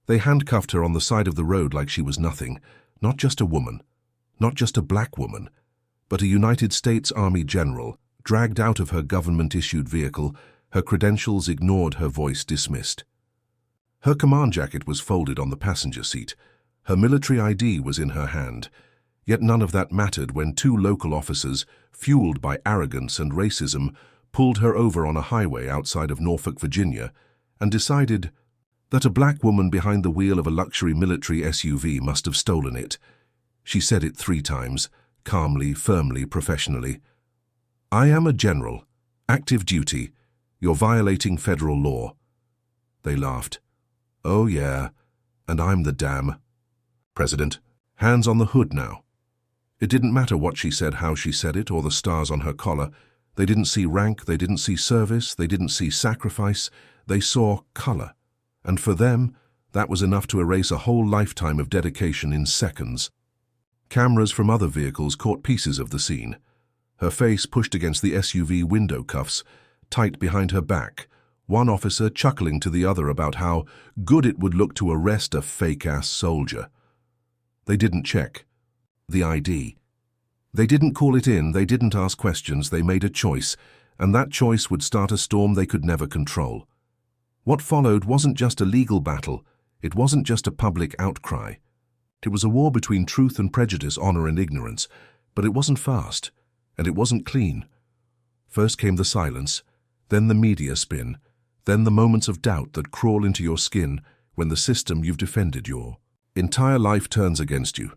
They handcuffed her on the side of the road like she was nothing, not just a woman, not just a black woman, but a United States Army general, dragged out of her government-issued vehicle, her credentials ignored, her voice dismissed. Her command jacket was folded on the passenger seat. Her military ID was in her hand. Yet none of that mattered when two local officers, fueled by arrogance and racism, pulled her over on a highway outside of Norfolk, Virginia, and decided that a black woman behind the wheel of a luxury military SUV must have stolen it. She said it 3 times, calmly, firmly, professionally. "I am a general. Active duty. You're violating federal law." They laughed. "Oh yeah, and I'm the damn president." Hands on the hood now. It didn't matter what she said, how she said it, or the stars on her collar. They didn't see rank, they didn't see service, they didn't see sacrifice. They saw color. And for them, that was enough to erase a whole lifetime of dedication in seconds. Cameras from other vehicles caught pieces of the scene. Her face pushed against the SUV window cuffs, tight behind her back, one officer chuckling to the other about how good it would look to arrest a fake-ass soldier. They didn't check the ID. They didn't call it in, they didn't ask questions, they made a choice, and that choice would start a storm they could never control. What followed wasn't just a legal battle, it wasn't just a public outcry. It was a war between truth and prejudice, honor and ignorance, but it wasn't fast, and it wasn't clean. First came the silence, then the media spin, then the moments of doubt that crawl into your skin when the system you've defended your entire life turns against you.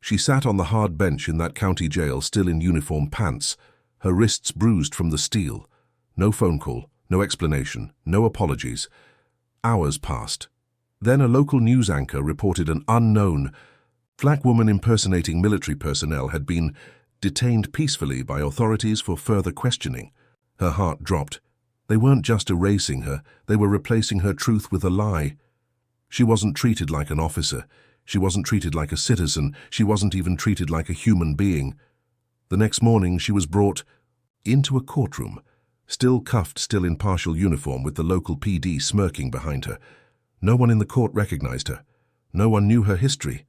She sat on the hard bench in that county jail, still in uniform pants, her wrists bruised from the steel. No phone call, no explanation, no apologies. Hours passed. Then a local news anchor reported an unknown black woman impersonating military personnel had been detained peacefully by authorities for further questioning. Her heart dropped. They weren't just erasing her, they were replacing her truth with a lie. She wasn't treated like an officer. She wasn't treated like a citizen. She wasn't even treated like a human being. The next morning, she was brought into a courtroom, still cuffed, still in partial uniform, with the local PD smirking behind her. No one in the court recognized her. No one knew her history.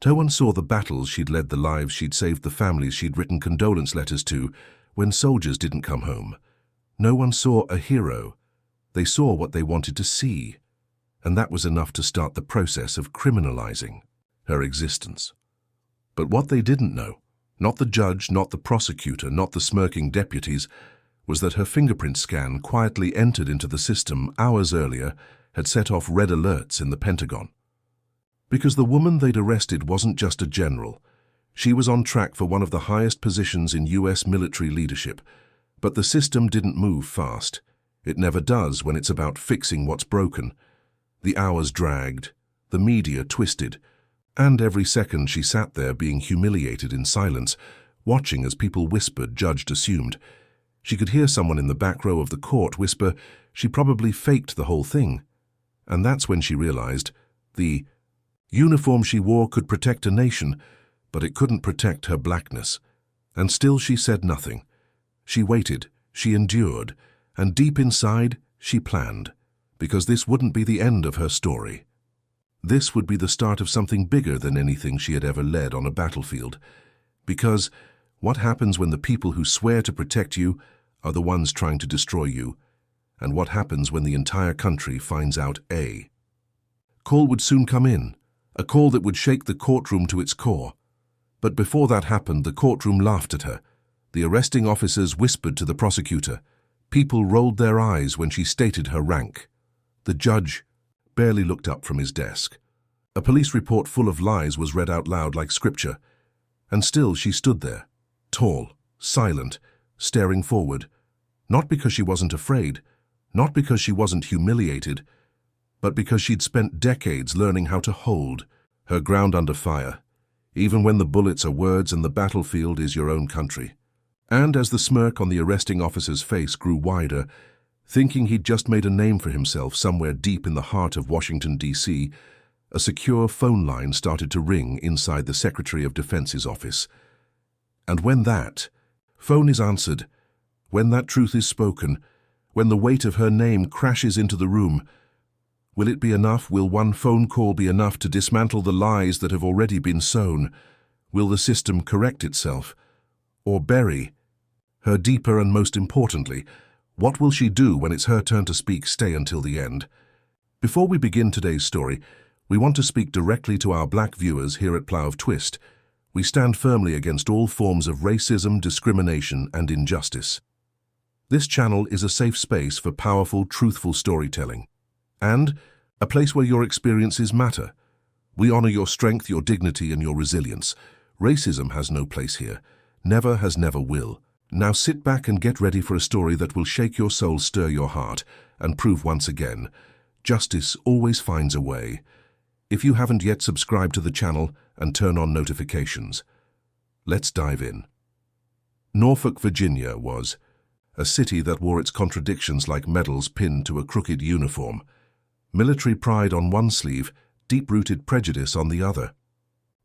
No one saw the battles she'd led, the lives she'd saved, the families she'd written condolence letters to when soldiers didn't come home. No one saw a hero. They saw what they wanted to see. And that was enough to start the process of criminalizing her existence. But what they didn't know, not the judge, not the prosecutor, not the smirking deputies, was that her fingerprint scan, quietly entered into the system hours earlier, had set off red alerts in the Pentagon. Because the woman they'd arrested wasn't just a general. She was on track for one of the highest positions in U.S. military leadership. But the system didn't move fast. It never does when it's about fixing what's broken. The hours dragged, the media twisted, and every second she sat there being humiliated in silence, watching as people whispered, judged, assumed. She could hear someone in the back row of the court whisper, "She probably faked the whole thing." And that's when she realized the uniform she wore could protect a nation, but it couldn't protect her blackness. And still she said nothing. She waited, she endured, and deep inside she planned. Because this wouldn't be the end of her story. This would be the start of something bigger than anything she had ever led on a battlefield. Because what happens when the people who swear to protect you are the ones trying to destroy you? And what happens when the entire country finds out a call would soon come in, a call that would shake the courtroom to its core. But before that happened, the courtroom laughed at her. The arresting officers whispered to the prosecutor. People rolled their eyes when she stated her rank. The judge barely looked up from his desk. A police report full of lies was read out loud like scripture. And still she stood there, tall, silent, staring forward. Not because she wasn't afraid, not because she wasn't humiliated, but because she'd spent decades learning how to hold her ground under fire, even when the bullets are words and the battlefield is your own country. And as the smirk on the arresting officer's face grew wider, thinking he'd just made a name for himself somewhere deep in the heart of Washington, D.C., a secure phone line started to ring inside the Secretary of Defense's office. And when that phone is answered, when that truth is spoken, when the weight of her name crashes into the room, Will it be enough? Will one phone call be enough to dismantle the lies that have already been sown? Will the system correct itself? Or bury her deeper? And most importantly, what will she do when it's her turn to speak? Stay until the end. Before we begin today's story, we want to speak directly to our black viewers here at Plough of Twist. We stand firmly against all forms of racism, discrimination, and injustice. This channel is a safe space for powerful, truthful storytelling, and a place where your experiences matter. We honor your strength, your dignity, and your resilience. Racism has no place here. Never has, never will. Now sit back and get ready for a story that will shake your soul, stir your heart, and prove once again, justice always finds a way. If you haven't yet subscribed to the channel and turn on notifications, let's dive in. Norfolk, Virginia was a city that wore its contradictions like medals pinned to a crooked uniform. Military pride on one sleeve, deep-rooted prejudice on the other.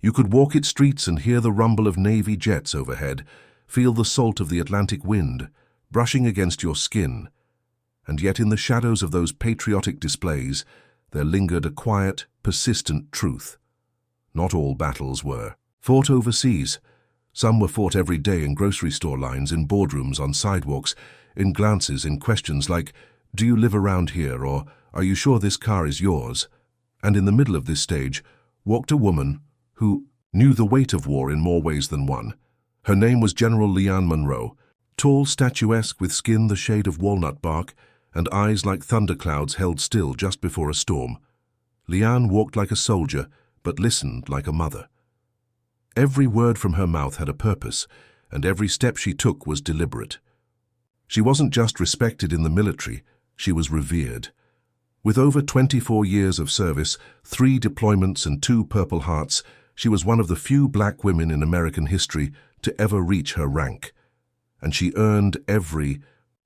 You could walk its streets and hear the rumble of Navy jets overhead, feel the salt of the Atlantic wind brushing against your skin. And yet in the shadows of those patriotic displays, there lingered a quiet, persistent truth. Not all battles were fought overseas. Some were fought every day in grocery store lines, in boardrooms, on sidewalks, in glances, in questions like, "Do you live around here?" or "Are you sure this car is yours?" And in the middle of this stage walked a woman who knew the weight of war in more ways than one. Her name was General Leanne Monroe, tall, statuesque, with skin the shade of walnut bark and eyes like thunderclouds held still just before a storm. Leanne walked like a soldier, but listened like a mother. Every word from her mouth had a purpose, and every step she took was deliberate. She wasn't just respected in the military, she was revered. With over 24 years of service, 3 deployments and 2 Purple Hearts, she was one of the few black women in American history to ever reach her rank. And she earned every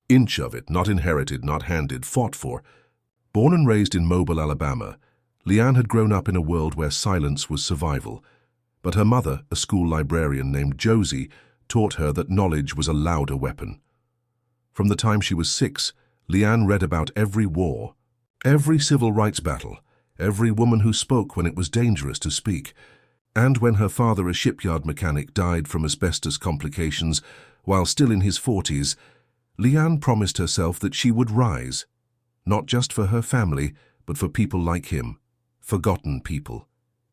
inch of it, not inherited, not handed, fought for. Born and raised in Mobile, Alabama, Leanne had grown up in a world where silence was survival. But her mother, a school librarian named Josie, taught her that knowledge was a louder weapon. From the time she was 6, Leanne read about every war, every civil rights battle, every woman who spoke when it was dangerous to speak. And when her father, a shipyard mechanic, died from asbestos complications while still in his 40s, Leanne promised herself that she would rise, not just for her family, but for people like him, forgotten people,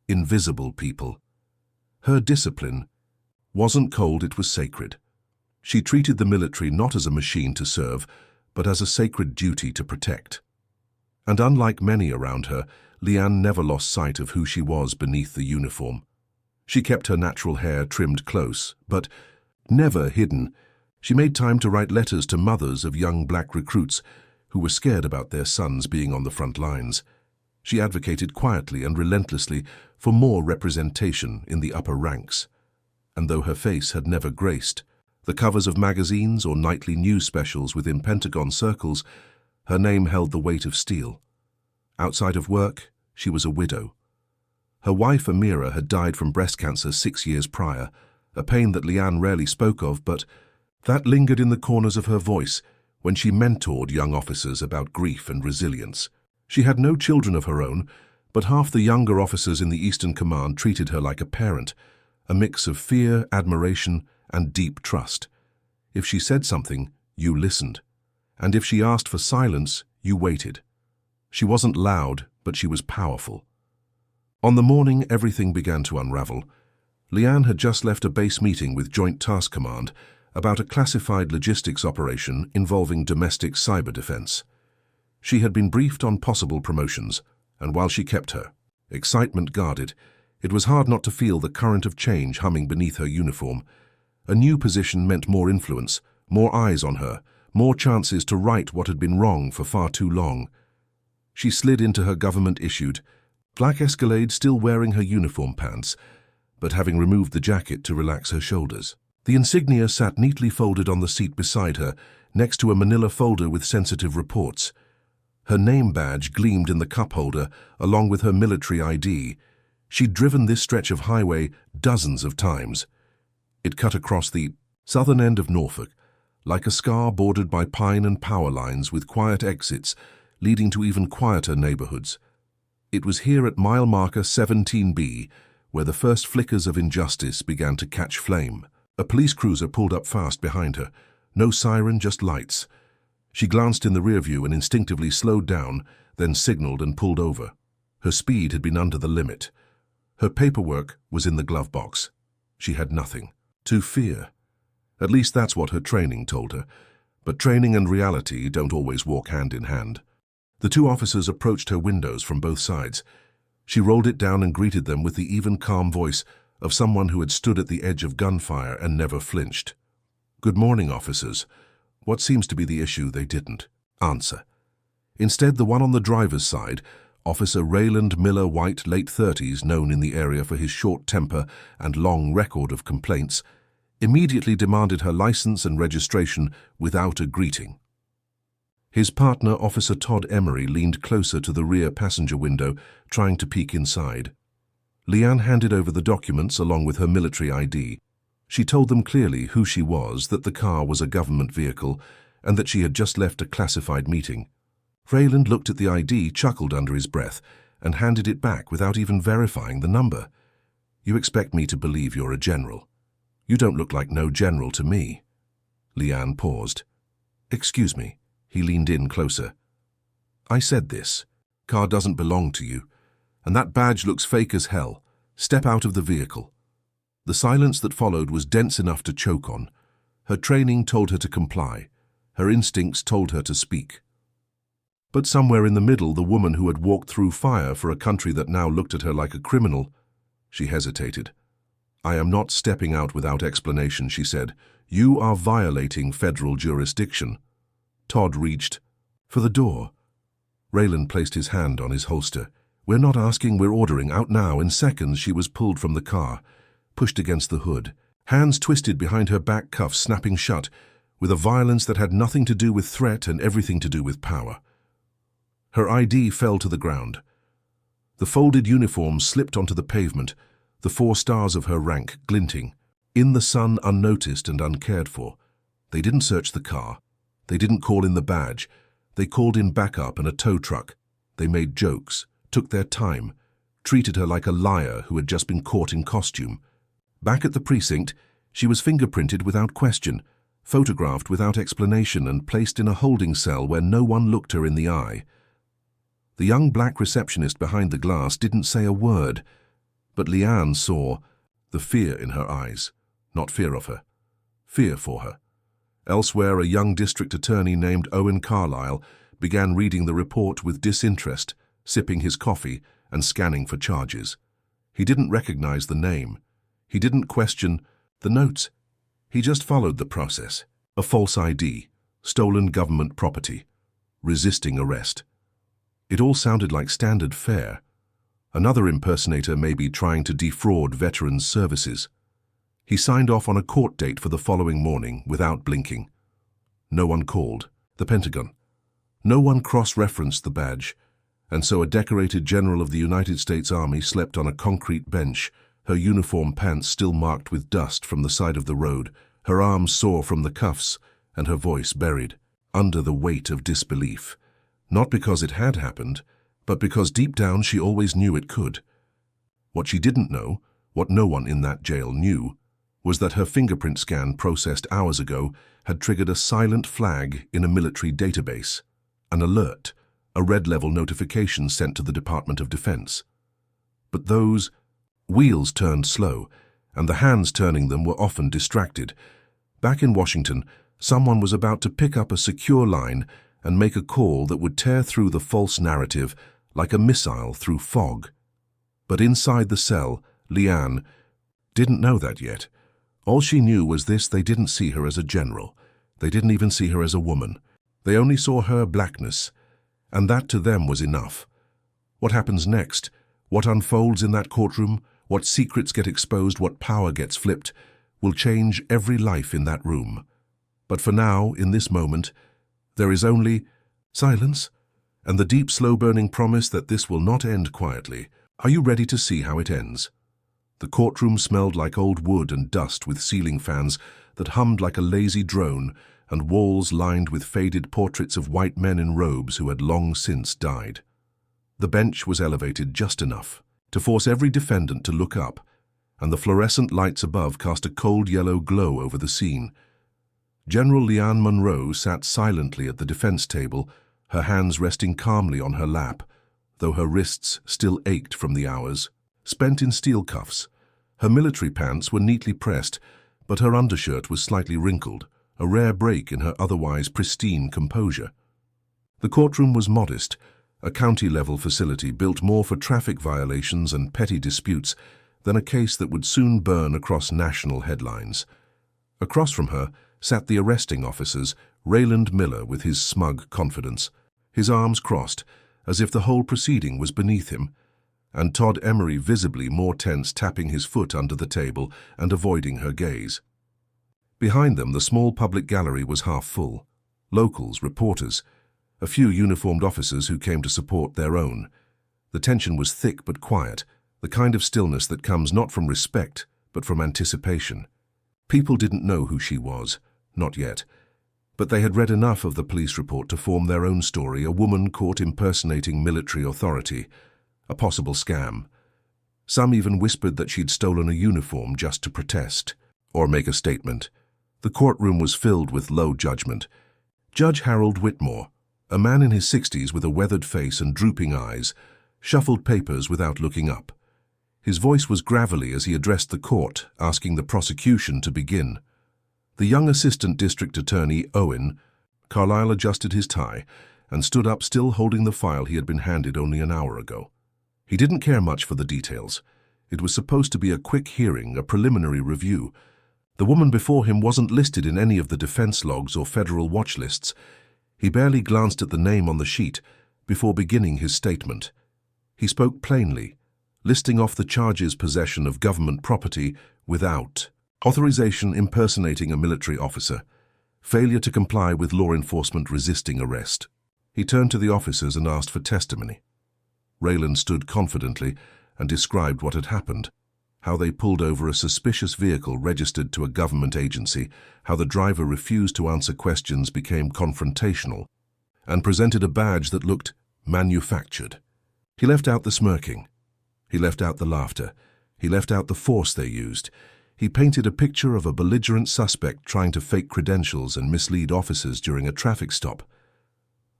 invisible people. Her discipline wasn't cold, it was sacred. She treated the military not as a machine to serve, but as a sacred duty to protect. And unlike many around her, Leanne never lost sight of who she was beneath the uniform. She kept her natural hair trimmed close, but never hidden. She made time to write letters to mothers of young black recruits who were scared about their sons being on the front lines. She advocated quietly and relentlessly for more representation in the upper ranks. And though her face had never graced the covers of magazines or nightly news specials within Pentagon circles, her name held the weight of steel. Outside of work, she was a widow. Her wife, Amira, had died from breast cancer 6 years prior, a pain that Leanne rarely spoke of, but that lingered in the corners of her voice when she mentored young officers about grief and resilience. She had no children of her own, but half the younger officers in the Eastern Command treated her like a parent, a mix of fear, admiration, and deep trust. If she said something, you listened. And if she asked for silence, you waited. She wasn't loud, but she was powerful. On the morning everything began to unravel, Leanne had just left a base meeting with Joint Task Command about a classified logistics operation involving domestic cyber defense. She had been briefed on possible promotions, and while she kept her excitement guarded, it was hard not to feel the current of change humming beneath her uniform. A new position meant more influence, more eyes on her, more chances to right what had been wrong for far too long. She slid into her government-issued black Escalade, still wearing her uniform pants, but having removed the jacket to relax her shoulders. The insignia sat neatly folded on the seat beside her, next to a manila folder with sensitive reports. Her name badge gleamed in the cup holder, along with her military ID. She'd driven this stretch of highway dozens of times. It cut across the southern end of Norfolk, like a scar bordered by pine and power lines with quiet exits, leading to even quieter neighborhoods. It was here at mile marker 17B where the first flickers of injustice began to catch flame. A police cruiser pulled up fast behind her. No siren, just lights. She glanced in the rearview and instinctively slowed down, then signaled and pulled over. Her speed had been under the limit. Her paperwork was in the glove box. She had nothing to fear. At least that's what her training told her. But training and reality don't always walk hand in hand. The two officers approached her windows from both sides. She rolled it down and greeted them with the even calm voice of someone who had stood at the edge of gunfire and never flinched. "Good morning, officers." What seems to be the issue, they didn't answer. Instead, the one on the driver's side, Officer Rayland Miller White, late 30s, known in the area for his short temper and long record of complaints, immediately demanded her license and registration without a greeting. His partner, Officer Todd Emery, leaned closer to the rear passenger window, trying to peek inside. Leanne handed over the documents along with her military ID. She told them clearly who she was, that the car was a government vehicle, and that she had just left a classified meeting. Rayland looked at the ID, chuckled under his breath, and handed it back without even verifying the number. "You expect me to believe you're a general? You don't look like no general to me." Leanne paused. "Excuse me." He leaned in closer. "I said this. Car doesn't belong to you, and that badge looks fake as hell. Step out of the vehicle." The silence that followed was dense enough to choke on. Her training told her to comply. Her instincts told her to speak. But somewhere in the middle, the woman who had walked through fire for a country that now looked at her like a criminal, she hesitated. "I am not stepping out without explanation," she said. "You are violating federal jurisdiction." Todd reached for the door. Rayland placed his hand on his holster. "We're not asking, we're ordering. Out now." In seconds, she was pulled from the car, pushed against the hood, hands twisted behind her back, cuffs snapping shut, with a violence that had nothing to do with threat and everything to do with power. Her ID fell to the ground. The folded uniform slipped onto the pavement, the 4 stars of her rank glinting, in the sun, unnoticed and uncared for. They didn't search the car. They didn't call in the badge. They called in backup and a tow truck. They made jokes, took their time, treated her like a liar who had just been caught in costume. Back at the precinct, she was fingerprinted without question, photographed without explanation, and placed in a holding cell where no one looked her in the eye. The young black receptionist behind the glass didn't say a word, but Leanne saw the fear in her eyes. Not fear of her, fear for her. Elsewhere, a young district attorney named Owen Carlyle began reading the report with disinterest, sipping his coffee and scanning for charges. He didn't recognize the name. He didn't question the notes. He just followed the process. A false ID, stolen government property, resisting arrest. It all sounded like standard fare. Another impersonator may be trying to defraud veterans' services. He signed off on a court date for the following morning without blinking. No one called. The Pentagon. No one cross-referenced the badge, and so a decorated general of the United States Army slept on a concrete bench, her uniform pants still marked with dust from the side of the road, her arms sore from the cuffs, and her voice buried under the weight of disbelief. Not because it had happened, but because deep down she always knew it could. What she didn't know, what no one in that jail knew, was that her fingerprint scan processed hours ago had triggered a silent flag in a military database, an alert, a red-level notification sent to the Department of Defense. But those wheels turned slow, and the hands turning them were often distracted. Back in Washington, someone was about to pick up a secure line and make a call that would tear through the false narrative like a missile through fog. But inside the cell, Leanne didn't know that yet. All she knew was this: they didn't see her as a general. They didn't even see her as a woman. They only saw her blackness, and that to them was enough. What happens next? What unfolds in that courtroom? What secrets get exposed? What power gets flipped? Will change every life in that room. But for now, in this moment, there is only silence and the deep, slow-burning promise that this will not end quietly. Are you ready to see how it ends? The courtroom smelled like old wood and dust, with ceiling fans that hummed like a lazy drone, and walls lined with faded portraits of white men in robes who had long since died. The bench was elevated just enough to force every defendant to look up, and the fluorescent lights above cast a cold yellow glow over the scene. General Leanne Monroe sat silently at the defense table, her hands resting calmly on her lap, though her wrists still ached from the hours spent in steel cuffs. Her military pants were neatly pressed, but her undershirt was slightly wrinkled, a rare break in her otherwise pristine composure. The courtroom was modest, a county-level facility built more for traffic violations and petty disputes than a case that would soon burn across national headlines. Across from her sat the arresting officers, Rayland Miller with his smug confidence, his arms crossed, as if the whole proceeding was beneath him, and Todd Emery visibly more tense, tapping his foot under the table and avoiding her gaze. Behind them, the small public gallery was half full. Locals, reporters, a few uniformed officers who came to support their own. The tension was thick but quiet, the kind of stillness that comes not from respect, but from anticipation. People didn't know who she was, not yet, but they had read enough of the police report to form their own story, a woman caught impersonating military authority, a possible scam. Some even whispered that she'd stolen a uniform just to protest or make a statement. The courtroom was filled with low judgment. Judge Harold Whitmore, a man in his 60s with a weathered face and drooping eyes, shuffled papers without looking up. His voice was gravelly as he addressed the court, asking the prosecution to begin. The young assistant district attorney, Owen Carlyle, adjusted his tie and stood up, still holding the file he had been handed only an hour ago. He didn't care much for the details. It was supposed to be a quick hearing, a preliminary review. The woman before him wasn't listed in any of the defense logs or federal watch lists. He barely glanced at the name on the sheet before beginning his statement. He spoke plainly, listing off the charges: possession of government property without authorization, impersonating a military officer, failure to comply with law enforcement, resisting arrest. He turned to the officers and asked for testimony. Rayland stood confidently and described what had happened, how they pulled over a suspicious vehicle registered to a government agency, how the driver refused to answer questions, became confrontational, and presented a badge that looked manufactured. He left out the smirking. He left out the laughter. He left out the force they used. He painted a picture of a belligerent suspect trying to fake credentials and mislead officers during a traffic stop.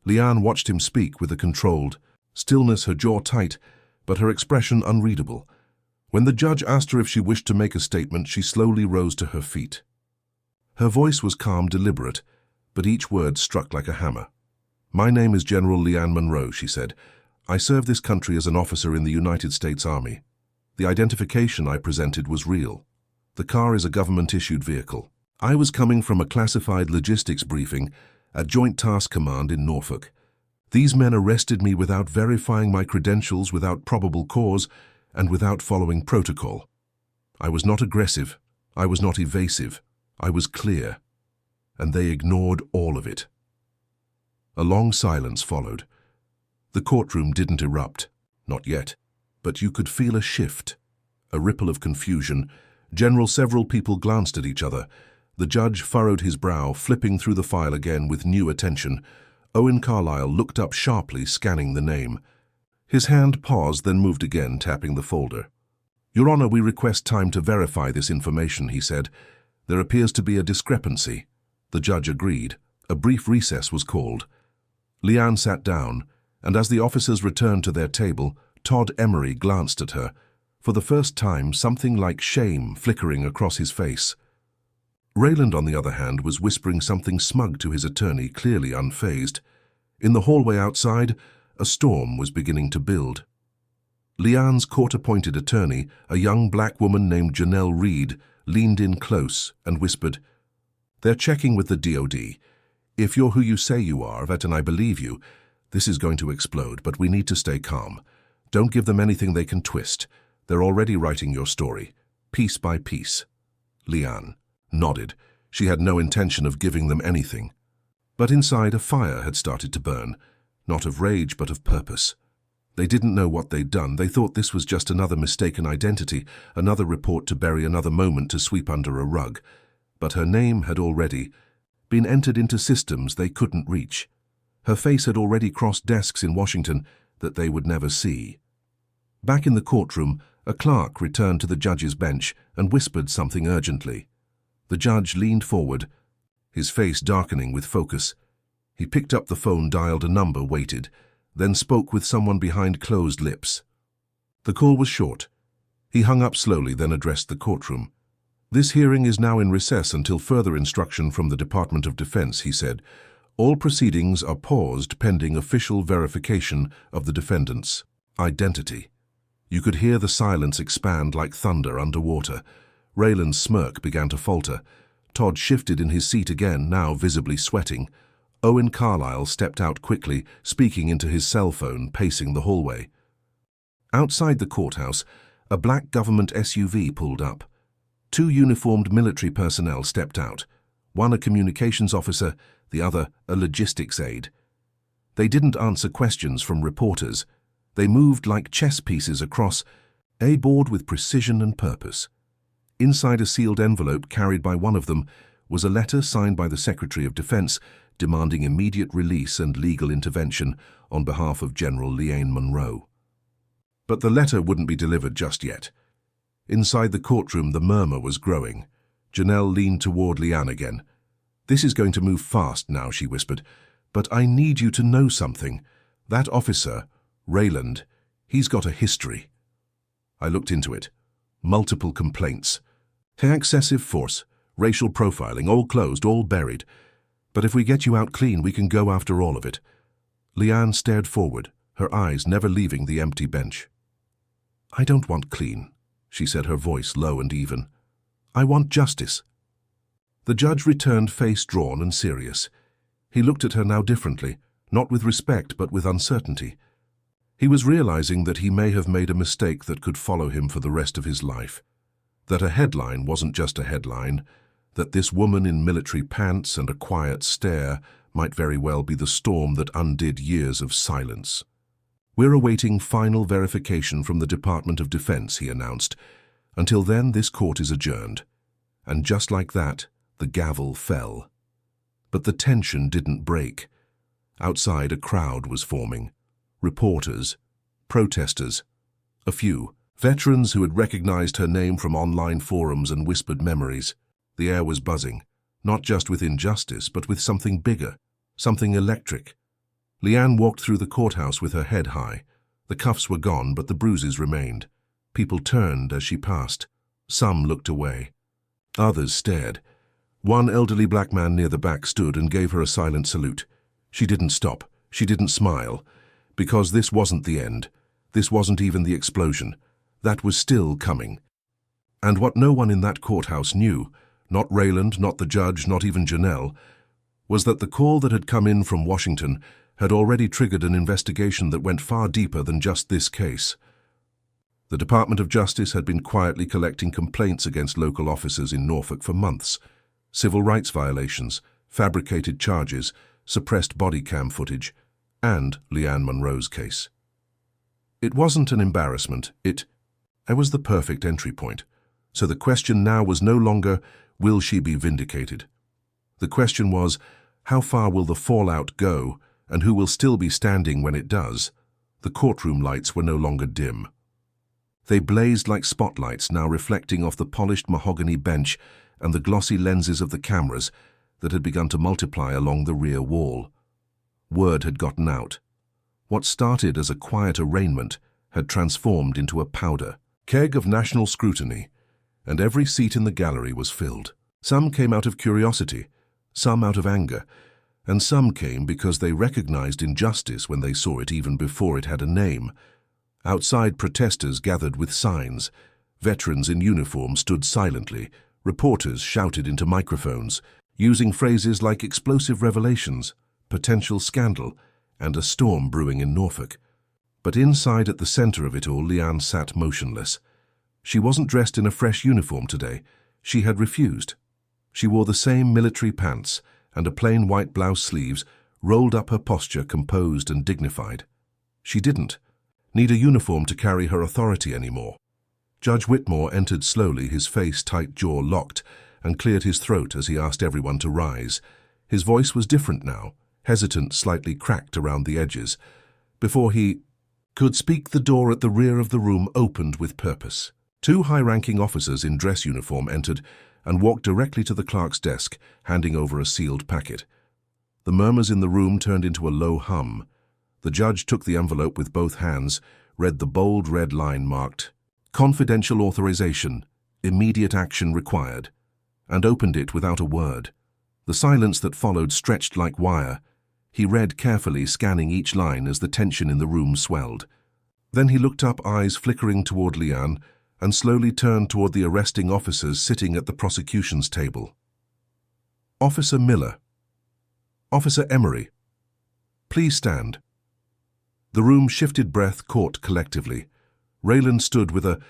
Leanne watched him speak with a controlled stillness, her jaw tight, but her expression unreadable. When the judge asked her if she wished to make a statement, she slowly rose to her feet. Her voice was calm, deliberate, but each word struck like a hammer. "My name is General Leanne Monroe," she said. "I serve this country as an officer in the United States Army. The identification I presented was real. The car is a government-issued vehicle. I was coming from a classified logistics briefing at Joint Task Command in Norfolk. These men arrested me without verifying my credentials, without probable cause, and without following protocol. I was not aggressive. I was not evasive. I was clear. And they ignored all of it." A long silence followed. The courtroom didn't erupt, not yet, but you could feel a shift, a ripple of confusion. Several people glanced at each other. The judge furrowed his brow, flipping through the file again with new attention. Owen Carlyle looked up sharply, scanning the name. His hand paused, then moved again, tapping the folder. "Your Honor, we request time to verify this information," he said. "There appears to be a discrepancy." The judge agreed. A brief recess was called. Leanne sat down, and as the officers returned to their table, Todd Emery glanced at her. For the first time, something like shame flickering across his face. Rayland, on the other hand, was whispering something smug to his attorney, clearly unfazed. In the hallway outside, a storm was beginning to build. Leanne's court-appointed attorney, a young black woman named Janelle Reed, leaned in close and whispered, "They're checking with the DOD. If you're who you say you are, Vet, and I believe you, this is going to explode, but we need to stay calm. Don't give them anything they can twist. They're already writing your story, piece by piece." Leanne nodded. She had no intention of giving them anything. But inside, a fire had started to burn, not of rage but of purpose. They didn't know what they'd done. They thought this was just another mistaken identity, another report to bury, another moment to sweep under a rug. But her name had already been entered into systems they couldn't reach. Her face had already crossed desks in Washington that they would never see. Back in the courtroom, a clerk returned to the judge's bench and whispered something urgently. The judge leaned forward, his face darkening with focus. He picked up the phone, dialed a number, waited, then spoke with someone behind closed lips. The call was short. He hung up slowly, then addressed the courtroom. "This hearing is now in recess until further instruction from the Department of Defense," he said. "All proceedings are paused pending official verification of the defendant's identity." You could hear the silence expand like thunder underwater. Raylan's smirk began to falter. Todd shifted in his seat again, now visibly sweating. Owen Carlyle stepped out quickly, speaking into his cell phone, pacing the hallway. Outside the courthouse, a black government SUV pulled up. 2 uniformed military personnel stepped out, one a communications officer, the other a logistics aide. They didn't answer questions from reporters. They moved like chess pieces across a board with precision and purpose. Inside a sealed envelope carried by one of them was a letter signed by the Secretary of Defense demanding immediate release and legal intervention on behalf of General Leanne Monroe. But the letter wouldn't be delivered just yet. Inside the courtroom, the murmur was growing. Janelle leaned toward Leanne again. "This is going to move fast now," she whispered. "But I need you to know something. That officer, Rayland, he's got a history." I looked into it. Multiple complaints. Excessive force, racial profiling, all closed, all buried. But if we get you out clean, we can go after all of it. Leanne stared forward, her eyes never leaving the empty bench. "I don't want clean," she said, her voice low and even. "I want justice." The judge returned, face drawn and serious. He looked at her now differently, not with respect but with uncertainty. He was realizing that he may have made a mistake that could follow him for the rest of his life. That a headline wasn't just a headline, that this woman in military pants and a quiet stare might very well be the storm that undid years of silence. "We're awaiting final verification from the Department of Defense," he announced. "Until then, this court is adjourned." And just like that, the gavel fell. But the tension didn't break. Outside, a crowd was forming. Reporters, protesters, a few, veterans who had recognized her name from online forums and whispered memories. The air was buzzing, not just with injustice, but with something bigger, something electric. Leanne walked through the courthouse with her head high. The cuffs were gone, but the bruises remained. People turned as she passed. Some looked away. Others stared. One elderly black man near the back stood and gave her a silent salute. She didn't stop. She didn't smile. Because this wasn't the end. This wasn't even the explosion. That was still coming. And what no one in that courthouse knew, not Rayland, not the judge, not even Janelle, was that the call that had come in from Washington had already triggered an investigation that went far deeper than just this case. The Department of Justice had been quietly collecting complaints against local officers in Norfolk for months. Civil rights violations, fabricated charges, suppressed body cam footage, and Leanne Monroe's case. It wasn't an embarrassment, it was the perfect entry point. So the question now was no longer, will she be vindicated? The question was, how far will the fallout go, and who will still be standing when it does? The courtroom lights were no longer dim. They blazed like spotlights, now reflecting off the polished mahogany bench and the glossy lenses of the cameras that had begun to multiply along the rear wall. Word had gotten out. What started as a quiet arraignment had transformed into a powder keg of national scrutiny, and every seat in the gallery was filled. Some came out of curiosity, some out of anger, and some came because they recognized injustice when they saw it even before it had a name. Outside, protesters gathered with signs. Veterans in uniform stood silently. Reporters shouted into microphones, using phrases like explosive revelations, potential scandal, and a storm brewing in Norfolk. But inside, at the center of it all, Leanne sat motionless. She wasn't dressed in a fresh uniform today. She had refused. She wore the same military pants and a plain white blouse sleeves, rolled up her posture composed and dignified. She didn't need a uniform to carry her authority anymore. Judge Whitmore entered slowly, his face tight, jaw locked, and cleared his throat as he asked everyone to rise. His voice was different now, hesitant, slightly cracked around the edges. Before he could speak, the door at the rear of the room opened with purpose. Two high-ranking officers in dress uniform entered and walked directly to the clerk's desk, handing over a sealed packet. The murmurs in the room turned into a low hum. The judge took the envelope with both hands, read the bold red line marked, "Confidential authorization, immediate action required," and opened it without a word. The silence that followed stretched like wire. He read carefully, scanning each line as the tension in the room swelled. Then he looked up, eyes flickering toward Leanne, and slowly turned toward the arresting officers sitting at the prosecution's table. "Officer Miller. Officer Emery. Please stand." The room shifted, breath caught collectively. Rayland stood with a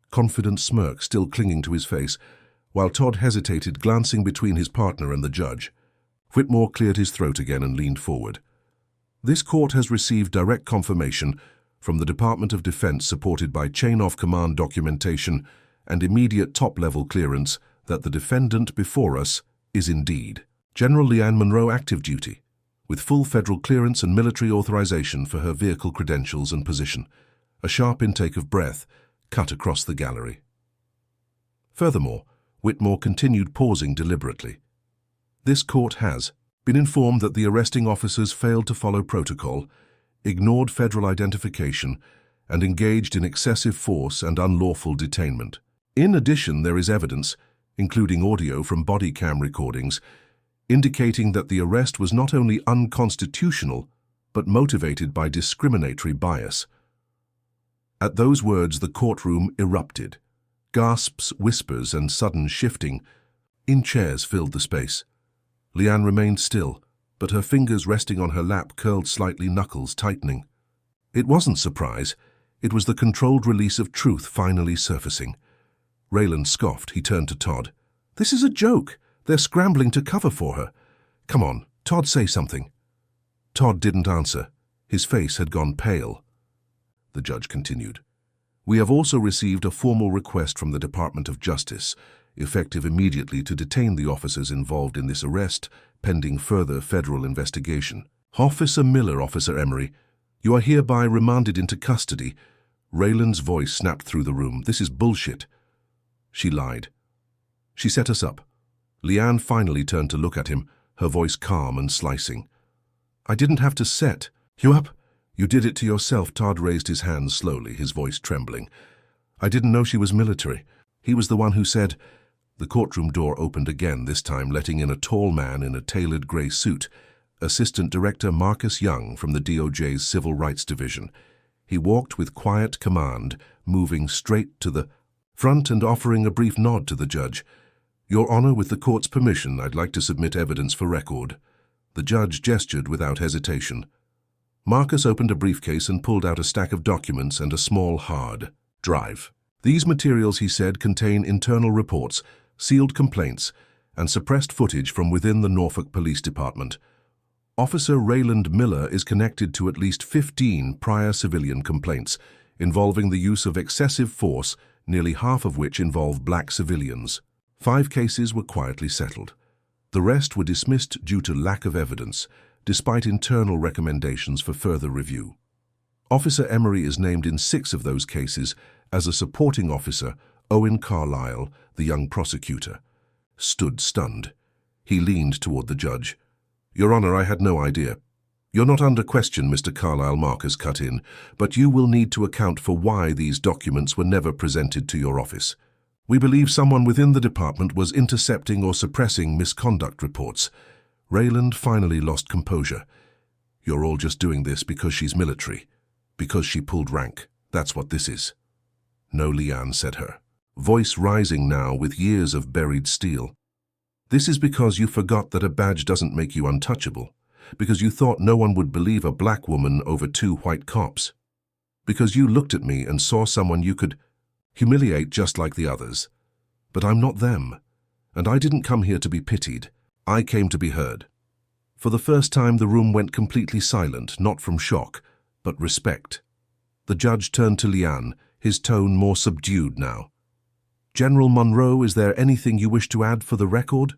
confident smirk still clinging to his face, while Todd hesitated, glancing between his partner and the judge. Whitmore cleared his throat again and leaned forward. "This court has received direct confirmation from the Department of Defense, supported by chain-of-command documentation and immediate top-level clearance, that the defendant before us is indeed General Leanne Monroe, active duty, with full federal clearance and military authorization for her vehicle credentials and position." A sharp intake of breath cut across the gallery. Furthermore, Whitmore continued, pausing deliberately, "This court has been informed that the arresting officers failed to follow protocol, ignored federal identification, and engaged in excessive force and unlawful detainment. In addition, there is evidence, including audio from body cam recordings, indicating that the arrest was not only unconstitutional, but motivated by discriminatory bias." At those words, the courtroom erupted. Gasps, whispers, and sudden shifting in chairs filled the space. Leanne remained still, but her fingers resting on her lap curled slightly, knuckles tightening. It wasn't surprise. It was the controlled release of truth finally surfacing. Rayland scoffed. He turned to Todd. "This is a joke. They're scrambling to cover for her. Come on, Todd, say something." Todd didn't answer. His face had gone pale. The judge continued, "We have also received a formal request from the Department of Justice, effective immediately, to detain the officers involved in this arrest, pending further federal investigation. Officer Miller, Officer Emery, you are hereby remanded into custody." Rayland's voice snapped through the room. "This is bullshit." She lied. "She set us up." Leanne finally turned to look at him, her voice calm and slicing. "I didn't have to set you up. You did it to yourself." Todd raised his hands slowly, his voice trembling. "I didn't know she was military. He was the one who said—" The courtroom door opened again, this time letting in a tall man in a tailored gray suit, Assistant Director Marcus Young from the DOJ's Civil Rights Division. He walked with quiet command, moving straight to the front and offering a brief nod to the judge. "Your Honor, with the court's permission, I'd like to submit evidence for record." The judge gestured without hesitation. Marcus opened a briefcase and pulled out a stack of documents and a small hard drive. "These materials," he said, "contain internal reports, sealed complaints, and suppressed footage from within the Norfolk Police Department. Officer Rayland Miller is connected to at least 15 prior civilian complaints involving the use of excessive force, nearly half of which involve black civilians. 5 cases were quietly settled. The rest were dismissed due to lack of evidence, despite internal recommendations for further review. Officer Emery is named in 6 of those cases as a supporting officer. Owen Carlyle, the young prosecutor, stood stunned. He leaned toward the judge. "Your Honor, I had no idea." "You're not under question, Mr. Carlyle," Marcus cut in, "but you will need to account for why these documents were never presented to your office. We believe someone within the department was intercepting or suppressing misconduct reports." Rayland finally lost composure. "You're all just doing this because she's military, because she pulled rank. That's what this is." "No, Leanne," said her voice rising now with years of buried steel. "This is because you forgot that a badge doesn't make you untouchable, because you thought no one would believe a black woman over 2 white cops, because you looked at me and saw someone you could humiliate just like the others. But I'm not them, and I didn't come here to be pitied. I came to be heard." For the first time, the room went completely silent, not from shock, but respect. The judge turned to Leanne, his tone more subdued now. "General Monroe, is there anything you wish to add for the record?"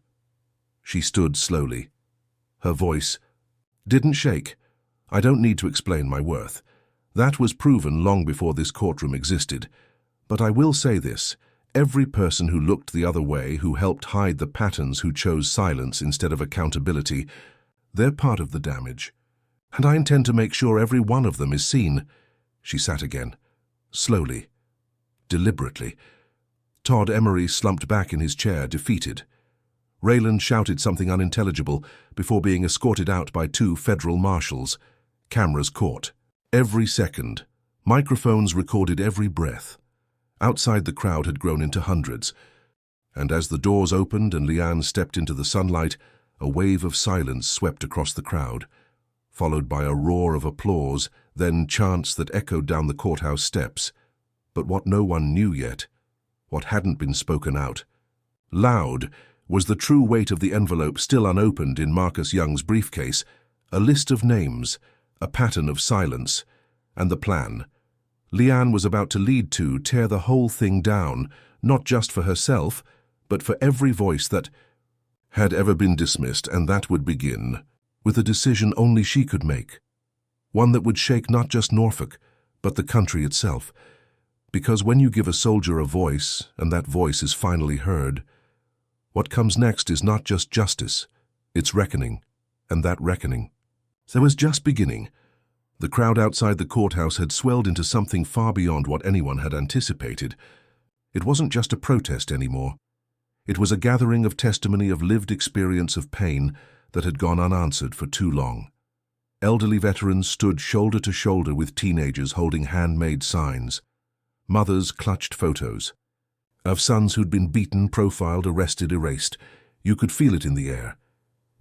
She stood slowly. Her voice didn't shake. I don't need to explain my worth. That was proven long before this courtroom existed. But I will say this. Every person who looked the other way, who helped hide the patterns, who chose silence instead of accountability, they're part of the damage. And I intend to make sure every one of them is seen. She sat again, slowly, deliberately. Todd Emery slumped back in his chair, defeated. Raylan shouted something unintelligible before being escorted out by 2 federal marshals. Cameras caught. Every second. Microphones recorded every breath. Outside, the crowd had grown into hundreds. And as the doors opened and Leanne stepped into the sunlight, a wave of silence swept across the crowd, followed by a roar of applause, then chants that echoed down the courthouse steps. But what no one knew yet, what hadn't been spoken out, loud, was the true weight of the envelope still unopened in Marcus Young's briefcase, a list of names, a pattern of silence, and the plan. Leanne was about to lead to tear the whole thing down, not just for herself, but for every voice that had ever been dismissed, and that would begin with a decision only she could make. One that would shake not just Norfolk, but the country itself. Because when you give a soldier a voice, and that voice is finally heard, what comes next is not just justice, it's reckoning, and that reckoning. So was just beginning. The crowd outside the courthouse had swelled into something far beyond what anyone had anticipated. It wasn't just a protest anymore. It was a gathering of testimony of lived experience of pain that had gone unanswered for too long. Elderly veterans stood shoulder to shoulder with teenagers holding handmade signs. Mothers clutched photos of sons who'd been beaten, profiled, arrested, erased. You could feel it in the air.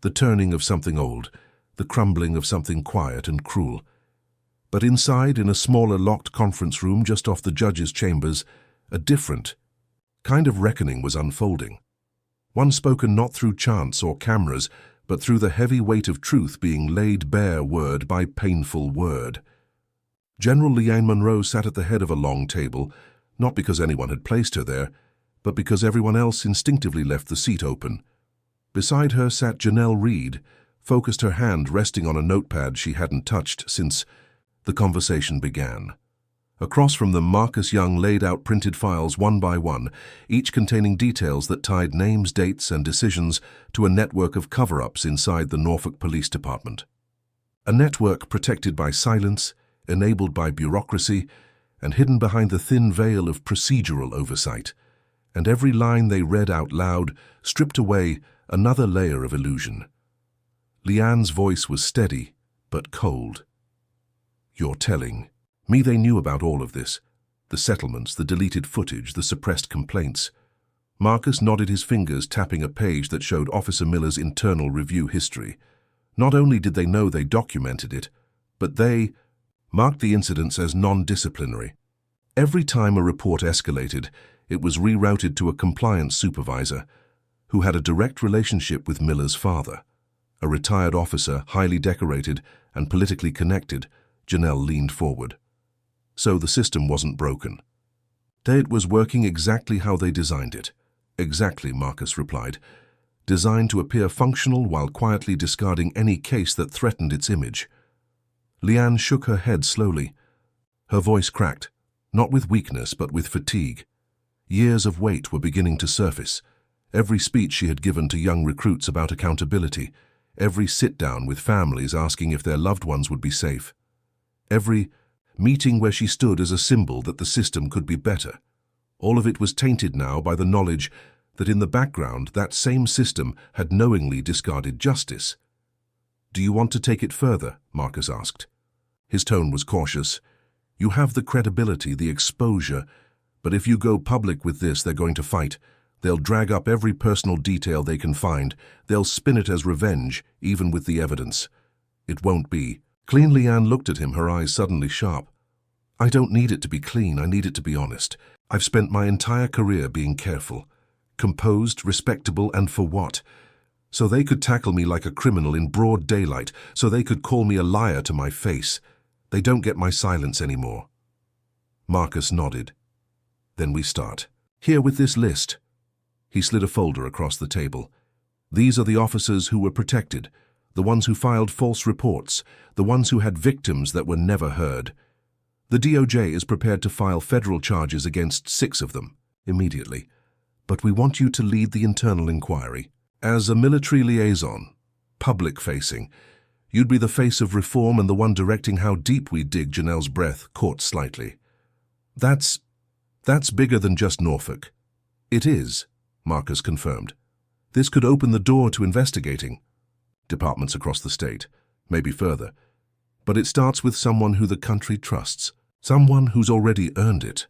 The turning of something old, the crumbling of something quiet and cruel. But inside, in a smaller locked conference room just off the judge's chambers, a different kind of reckoning was unfolding. One spoken not through chants or cameras, but through the heavy weight of truth being laid bare word by painful word. General Leanne Monroe sat at the head of a long table, not because anyone had placed her there, but because everyone else instinctively left the seat open. Beside her sat Janelle Reed, focused, her hand resting on a notepad she hadn't touched since the conversation began. Across from them, Marcus Young laid out printed files one by one, each containing details that tied names, dates, and decisions to a network of cover-ups inside the Norfolk Police Department. A network protected by silence, enabled by bureaucracy, and hidden behind the thin veil of procedural oversight. And every line they read out loud stripped away another layer of illusion. Leanne's voice was steady, but cold. "You're telling me they knew about all of this, the settlements, the deleted footage, the suppressed complaints." Marcus nodded his fingers, tapping a page that showed Officer Miller's internal review history. Not only did they know they documented it, but they marked the incidents as non-disciplinary. Every time a report escalated, it was rerouted to a compliance supervisor who had a direct relationship with Miller's father. A retired officer, highly decorated and politically connected. Janelle leaned forward. So the system wasn't broken. It was working exactly how they designed it. Exactly, Marcus replied. Designed to appear functional while quietly discarding any case that threatened its image. Leanne shook her head slowly. Her voice cracked, not with weakness but with fatigue. Years of weight were beginning to surface. Every speech she had given to young recruits about accountability, every sit-down with families asking if their loved ones would be safe, every meeting where she stood as a symbol that the system could be better. All of it was tainted now by the knowledge that in the background that same system had knowingly discarded justice. "Do you want to take it further?" Marcus asked. His tone was cautious. "You have the credibility, the exposure, but if you go public with this, they're going to fight. They'll drag up every personal detail they can find. They'll spin it as revenge, even with the evidence. It won't be." Clean. Leanne looked at him, her eyes suddenly sharp. "I don't need it to be clean, I need it to be honest. I've spent my entire career being careful, composed, respectable, and for what? So they could tackle me like a criminal in broad daylight, so they could call me a liar to my face. They don't get my silence anymore." Marcus nodded. "Then we start. Here with this list." He slid a folder across the table. "These are the officers who were protected, the ones who filed false reports, the ones who had victims that were never heard. The DOJ is prepared to file federal charges against 6 of them, immediately. But we want you to lead the internal inquiry. As a military liaison, public-facing, you'd be the face of reform and the one directing how deep we dig. Janelle's breath caught slightly. That's bigger than just Norfolk. It is, Marcus confirmed. This could open the door to investigating departments across the state, maybe further. But it starts with someone who the country trusts, someone who's already earned it.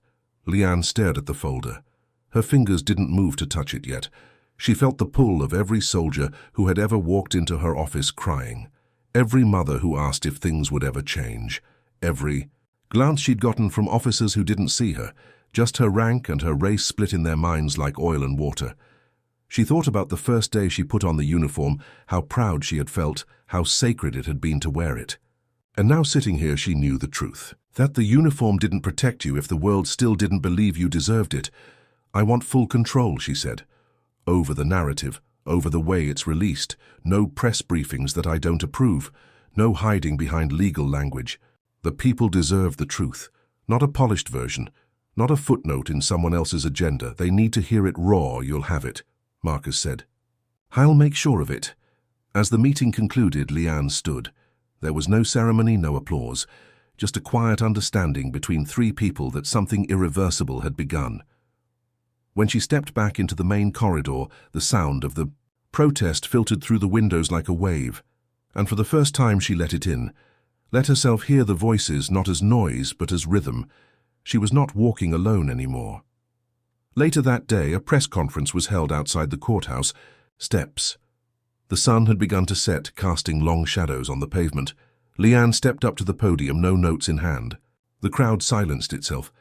Leanne stared at the folder. Her fingers didn't move to touch it yet. She felt the pull of every soldier who had ever walked into her office crying, every mother who asked if things would ever change, every glance she'd gotten from officers who didn't see her, just her rank and her race split in their minds like oil and water. She thought about the first day she put on the uniform, how proud she had felt, how sacred it had been to wear it. And now sitting here she knew the truth, that the uniform didn't protect you if the world still didn't believe you deserved it. I want full control, she said, over the narrative, over the way it's released, no press briefings that I don't approve, no hiding behind legal language. The people deserve the truth, not a polished version, not a footnote in someone else's agenda. They need to hear it raw. You'll have it, Marcus said. I'll make sure of it. As the meeting concluded, Leanne stood. There was no ceremony, no applause, just a quiet understanding between 3 people that something irreversible had begun. When she stepped back into the main corridor, the sound of the protest filtered through the windows like a wave, and for the first time she let it in, let herself hear the voices not as noise but as rhythm. She was not walking alone anymore. Later that day, a press conference was held outside the courthouse. Steps. The sun had begun to set, casting long shadows on the pavement. Leanne stepped up to the podium, no notes in hand. The crowd silenced itself.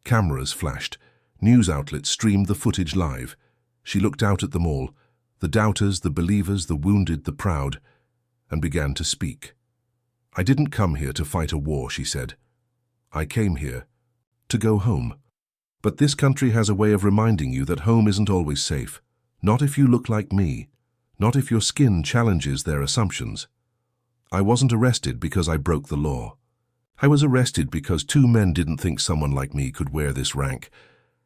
Cameras flashed. News outlets streamed the footage live. She looked out at them all, the doubters, the believers, the wounded, the proud, and began to speak. I didn't come here to fight a war, she said. I came here to go home. But this country has a way of reminding you that home isn't always safe. Not if you look like me. Not if your skin challenges their assumptions. I wasn't arrested because I broke the law. I was arrested because 2 men didn't think someone like me could wear this rank.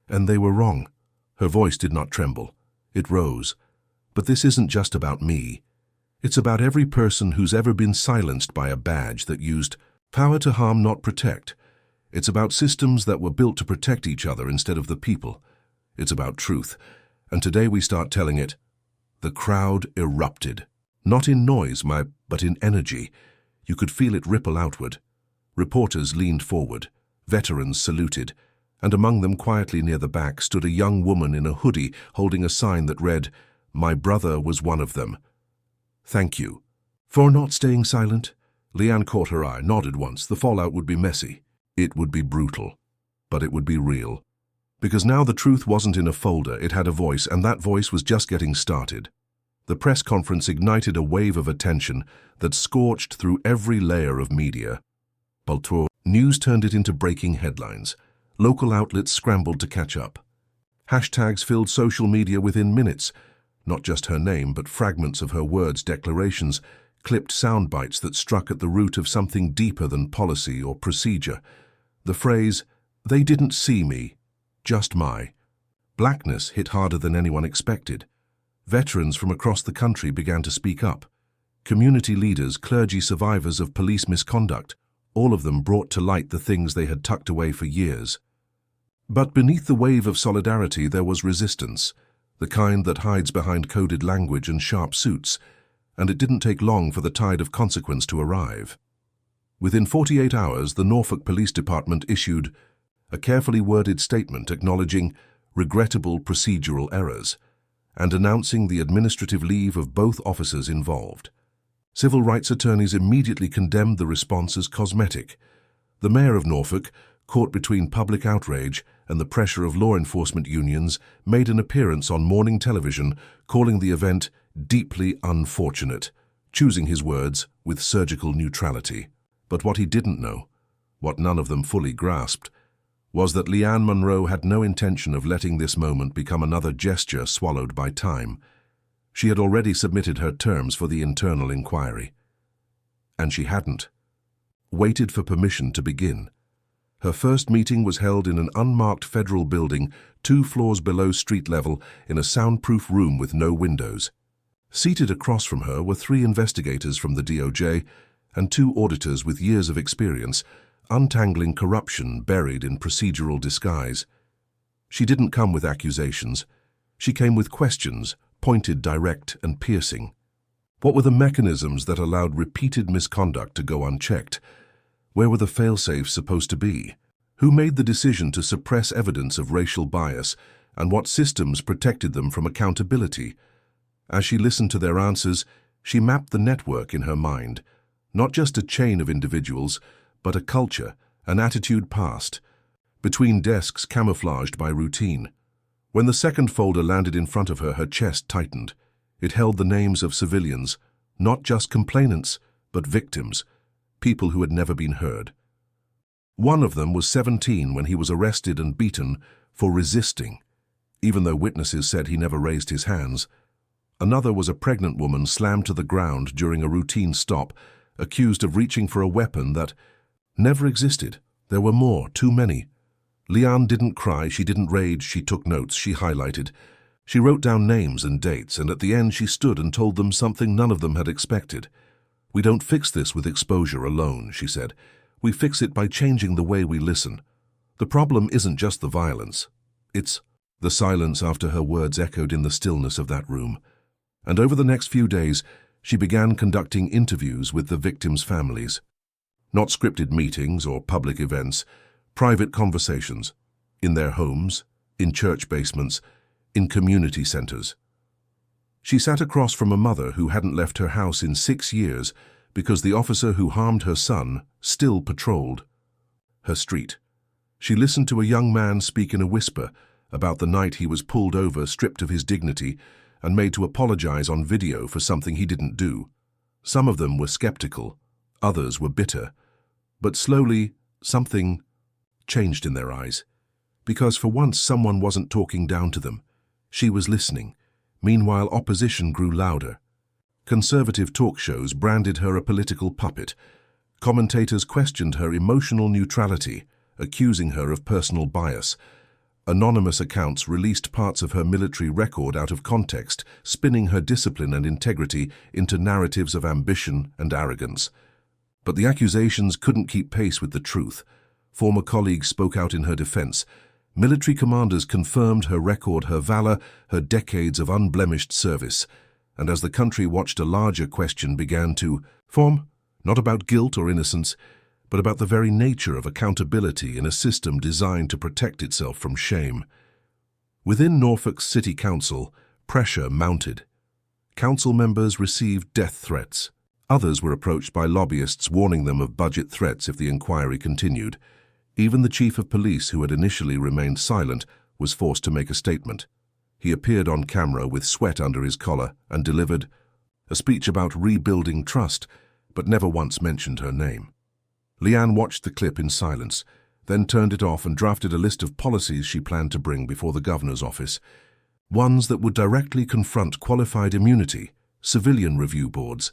And they were wrong. Her voice did not tremble. It rose. But this isn't just about me. It's about every person who's ever been silenced by a badge that used power to harm, not protect. It's about systems that were built to protect each other instead of the people. It's about truth. And today we start telling it. The crowd erupted. Not in noise, but in energy. You could feel it ripple outward. Reporters leaned forward. Veterans saluted. And among them, quietly near the back, stood a young woman in a hoodie holding a sign that read, "My brother was one of them." Thank you. For not staying silent? Leanne caught her eye, nodded once. The fallout would be messy. It would be brutal. But it would be real. Because now the truth wasn't in a folder, it had a voice, and that voice was just getting started. The press conference ignited a wave of attention that scorched through every layer of media. News turned it into breaking headlines. Local outlets scrambled to catch up. Hashtags filled social media within minutes. Not just her name, but fragments of her words, declarations, clipped sound bites that struck at the root of something deeper than policy or procedure. The phrase, "They didn't see me, just my." Blackness hit harder than anyone expected. Veterans from across the country began to speak up. Community leaders, clergy, survivors of police misconduct, all of them brought to light the things they had tucked away for years. But beneath the wave of solidarity there was resistance, the kind that hides behind coded language and sharp suits, and it didn't take long for the tide of consequence to arrive. Within 48 hours, the Norfolk Police Department issued a carefully worded statement acknowledging regrettable procedural errors and announcing the administrative leave of both officers involved. Civil rights attorneys immediately condemned the response as cosmetic. The mayor of Norfolk, caught between public outrage and the pressure of law enforcement unions, made an appearance on morning television, calling the event deeply unfortunate, choosing his words with surgical neutrality. But what he didn't know, what none of them fully grasped, was that Leanne Monroe had no intention of letting this moment become another gesture swallowed by time. She had already submitted her terms for the internal inquiry. And she hadn't waited for permission to begin. Her first meeting was held in an unmarked federal building 2 floors below street level in a soundproof room with no windows. Seated across from her were 3 investigators from the DOJ and 2 auditors with years of experience, untangling corruption buried in procedural disguise. She didn't come with accusations. She came with questions, pointed, direct, and piercing. What were the mechanisms that allowed repeated misconduct to go unchecked? Where were the fail-safes supposed to be? Who made the decision to suppress evidence of racial bias, and what systems protected them from accountability? As she listened to their answers, she mapped the network in her mind, not just a chain of individuals, but a culture, an attitude passed, between desks camouflaged by routine. When the second folder landed in front of her, her chest tightened. It held the names of civilians, not just complainants, but victims, people who had never been heard. One of them was 17 when he was arrested and beaten for resisting, even though witnesses said he never raised his hands. Another was a pregnant woman slammed to the ground during a routine stop, accused of reaching for a weapon that never existed. There were more, too many. Leanne didn't cry, she didn't rage, she took notes, she highlighted. She wrote down names and dates, and at the end she stood and told them something none of them had expected. "We don't fix this with exposure alone," she said. "We fix it by changing the way we listen. The problem isn't just the violence. It's..." The silence after her words echoed in the stillness of that room. And over the next few days, she began conducting interviews with the victims' families. Not scripted meetings or public events, private conversations, in their homes, in church basements, in community centers. She sat across from a mother who hadn't left her house in 6 years because the officer who harmed her son still patrolled her street. She listened to a young man speak in a whisper about the night he was pulled over, stripped of his dignity, and made to apologize on video for something he didn't do. Some of them were skeptical, others were bitter. But slowly, something changed in their eyes. Because for once someone wasn't talking down to them. She was listening. Meanwhile, opposition grew louder. Conservative talk shows branded her a political puppet. Commentators questioned her emotional neutrality, accusing her of personal bias. Anonymous accounts released parts of her military record out of context, spinning her discipline and integrity into narratives of ambition and arrogance. But the accusations couldn't keep pace with the truth. Former colleagues spoke out in her defense. Military commanders confirmed her record, her valor, her decades of unblemished service. And as the country watched, a larger question began to form, not about guilt or innocence, but about the very nature of accountability in a system designed to protect itself from shame. Within Norfolk's City Council, pressure mounted. Council members received death threats. Others were approached by lobbyists warning them of budget threats if the inquiry continued. Even the chief of police, who had initially remained silent, was forced to make a statement. He appeared on camera with sweat under his collar and delivered a speech about rebuilding trust, but never once mentioned her name. Leanne watched the clip in silence, then turned it off and drafted a list of policies she planned to bring before the governor's office. Ones that would directly confront qualified immunity, civilian review boards,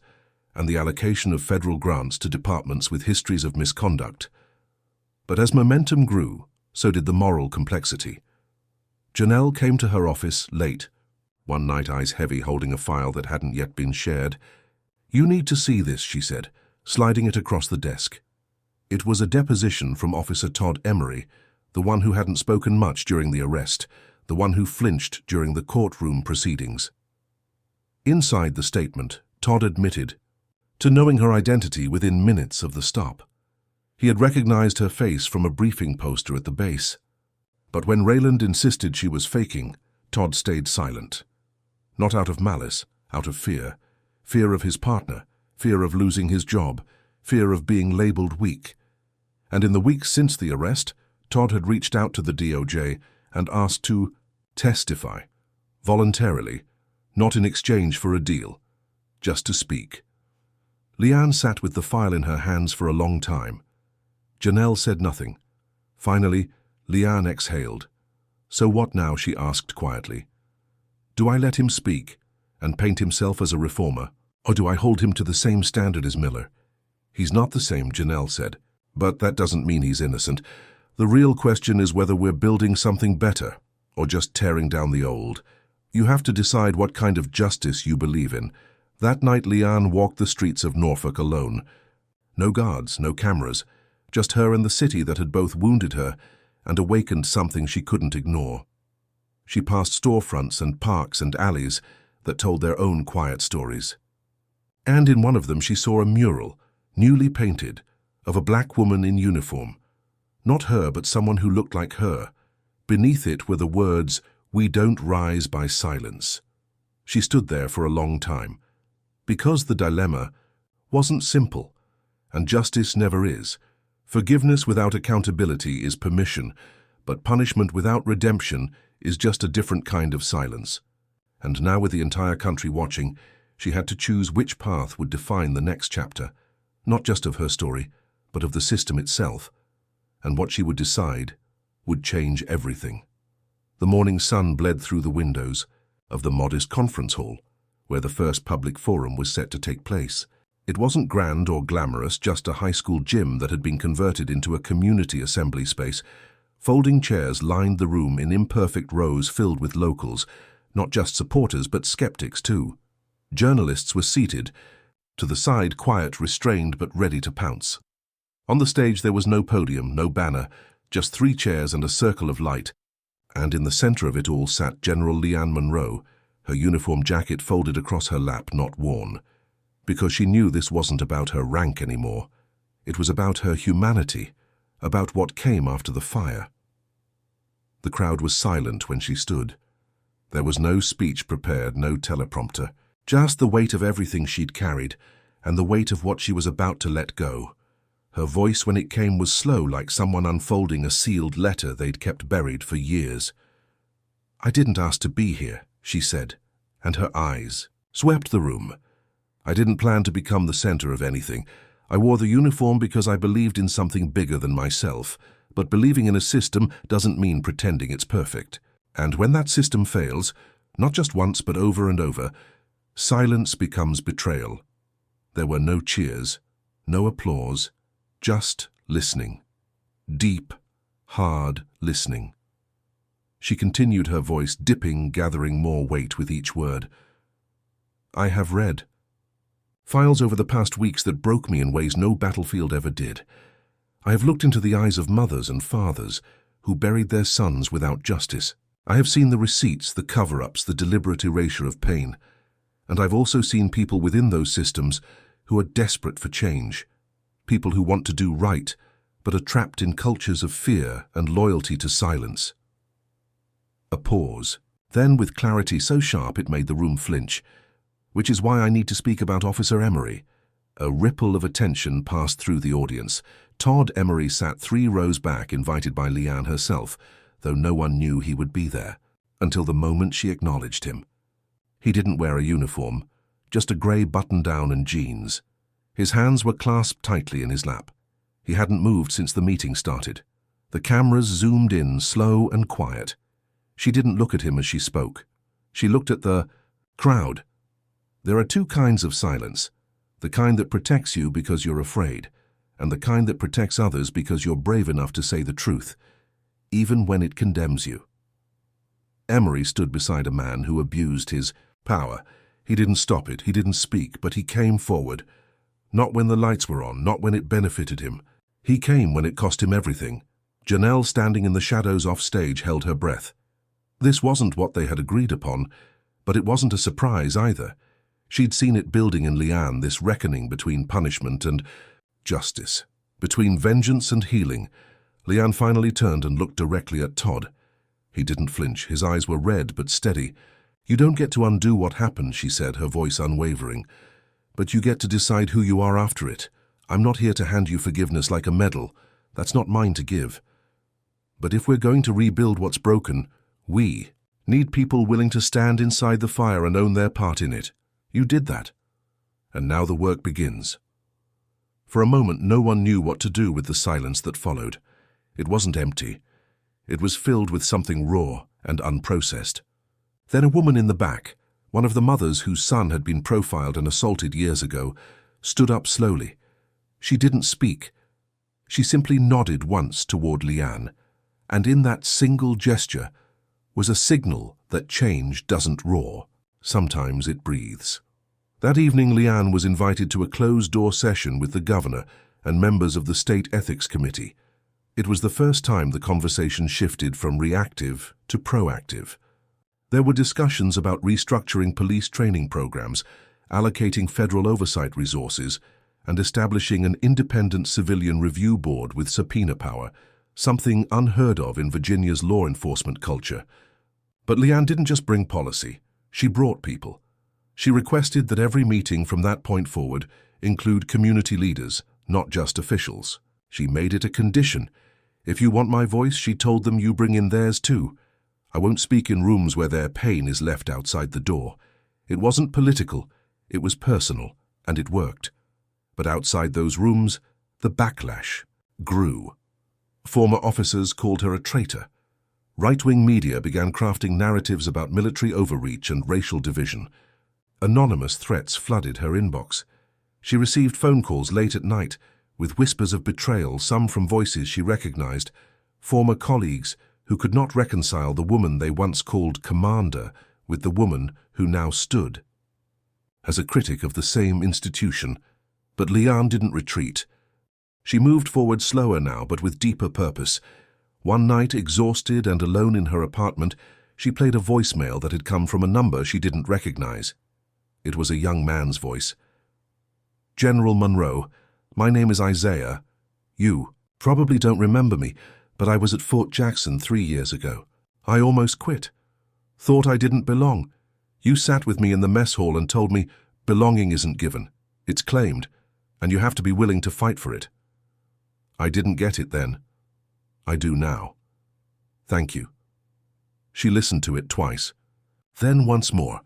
and the allocation of federal grants to departments with histories of misconduct. But as momentum grew, so did the moral complexity. Janelle came to her office late, one night, eyes heavy, holding a file that hadn't yet been shared. "You need to see this," she said, sliding it across the desk. It was a deposition from Officer Todd Emery, the one who hadn't spoken much during the arrest, the one who flinched during the courtroom proceedings. Inside the statement, Todd admitted to knowing her identity within minutes of the stop. He had recognized her face from a briefing poster at the base. But when Rayland insisted she was faking, Todd stayed silent. Not out of malice, out of fear. Fear of his partner, fear of losing his job, fear of being labeled weak. And in the weeks since the arrest, Todd had reached out to the DOJ and asked to testify, voluntarily, not in exchange for a deal, just to speak. Leanne sat with the file in her hands for a long time. Janelle said nothing. Finally, Leanne exhaled. "So what now?" she asked quietly. "Do I let him speak? and paint himself as a reformer? Or do I hold him to the same standard as Miller? He's not the same, Janelle said. But that doesn't mean he's innocent. The real question is whether we're building something better or just tearing down the old. You have to decide what kind of justice you believe in. That night Leanne walked the streets of Norfolk alone. No guards, no cameras, just her and the city that had both wounded her and awakened something she couldn't ignore. She passed storefronts and parks and alleys that told their own quiet stories. And in one of them she saw a mural, newly painted, of a black woman in uniform. Not her, but someone who looked like her. Beneath it were the words, "We don't rise by silence." She stood there for a long time, because the dilemma wasn't simple, and justice never is. Forgiveness without accountability is permission, but punishment without redemption is just a different kind of silence. And now, with the entire country watching, she had to choose which path would define the next chapter, not just of her story, but of the system itself. And what she would decide would change everything. The morning sun bled through the windows of the modest conference hall, where the first public forum was set to take place. It wasn't grand or glamorous, just a high school gym that had been converted into a community assembly space. Folding chairs lined the room in imperfect rows filled with locals, not just supporters but skeptics too. Journalists were seated, to the side quiet, restrained but ready to pounce. On the stage there was no podium, no banner, just 3 chairs and a circle of light. And in the center of it all sat General Leanne Monroe, her uniform jacket folded across her lap, not worn. Because she knew this wasn't about her rank anymore. It was about her humanity, about what came after the fire. The crowd was silent when she stood. There was no speech prepared, no teleprompter, just the weight of everything she'd carried and the weight of what she was about to let go. Her voice, when it came, was slow, like someone unfolding a sealed letter they'd kept buried for years. "I didn't ask to be here," she said, and her eyes swept the room. "I didn't plan to become the center of anything. I wore the uniform because I believed in something bigger than myself, but believing in a system doesn't mean pretending it's perfect. And when that system fails, not just once but over and over, silence becomes betrayal." There were no cheers, no applause, just listening. Deep, hard listening. She continued, her voice dipping, gathering more weight with each word. "I have read files over the past weeks that broke me in ways no battlefield ever did. I have looked into the eyes of mothers and fathers who buried their sons without justice. I have seen the receipts, the cover-ups, the deliberate erasure of pain. And I've also seen people within those systems who are desperate for change. People who want to do right, but are trapped in cultures of fear and loyalty to silence." A pause. Then, with clarity so sharp it made the room flinch. "Which is why I need to speak about Officer Emery." A ripple of attention passed through the audience. Todd Emery sat 3 rows back, invited by Leanne herself, though no one knew he would be there, until the moment she acknowledged him. He didn't wear a uniform, just a grey button-down and jeans. His hands were clasped tightly in his lap. He hadn't moved since the meeting started. The cameras zoomed in, slow and quiet. She didn't look at him as she spoke. She looked at the crowd. There are 2 kinds of silence. The kind that protects you because you're afraid, and the kind that protects others because you're brave enough to say the truth, even when it condemns you. Emery stood beside a man who abused his power. He didn't stop it, he didn't speak, but he came forward. Not when the lights were on, not when it benefited him. He came when it cost him everything. Janelle, standing in the shadows off stage, held her breath. This wasn't what they had agreed upon, but it wasn't a surprise either. She'd seen it building in Leanne, this reckoning between punishment and justice, between vengeance and healing. Leanne finally turned and looked directly at Todd. He didn't flinch. His eyes were red but steady. "You don't get to undo what happened," she said, her voice unwavering. "But you get to decide who you are after it. I'm not here to hand you forgiveness like a medal. That's not mine to give. But if we're going to rebuild what's broken, we need people willing to stand inside the fire and own their part in it. You did that. And now the work begins." For a moment, no one knew what to do with the silence that followed. It wasn't empty. It was filled with something raw and unprocessed. Then a woman in the back, one of the mothers whose son had been profiled and assaulted years ago, stood up slowly. She didn't speak. She simply nodded once toward Leanne, and in that single gesture was a signal that change doesn't roar. Sometimes it breathes. That evening, Leanne was invited to a closed-door session with the governor and members of the State Ethics Committee. It was the first time the conversation shifted from reactive to proactive. There were discussions about restructuring police training programs, allocating federal oversight resources, and establishing an independent civilian review board with subpoena power, something unheard of in Virginia's law enforcement culture. But Leanne didn't just bring policy. She brought people. She requested that every meeting from that point forward include community leaders, not just officials. She made it a condition. If you want my voice, she told them, you bring in theirs too. I won't speak in rooms where their pain is left outside the door. It wasn't political, it was personal, and it worked. But outside those rooms, the backlash grew. Former officers called her a traitor. Right-wing media began crafting narratives about military overreach and racial division. Anonymous threats flooded her inbox. She received phone calls late at night, with whispers of betrayal, some from voices she recognized, former colleagues who could not reconcile the woman they once called commander with the woman who now stood as a critic of the same institution. But Leanne didn't retreat. She moved forward slower now, but with deeper purpose. One night, exhausted and alone in her apartment, she played a voicemail that had come from a number she didn't recognize. It was a young man's voice. General Monroe, my name is Isaiah. You probably don't remember me, but I was at Fort Jackson 3 years ago. I almost quit. Thought I didn't belong. You sat with me in the mess hall and told me belonging isn't given. It's claimed, and you have to be willing to fight for it. I didn't get it then. I do now. Thank you. She listened to it twice, then once more,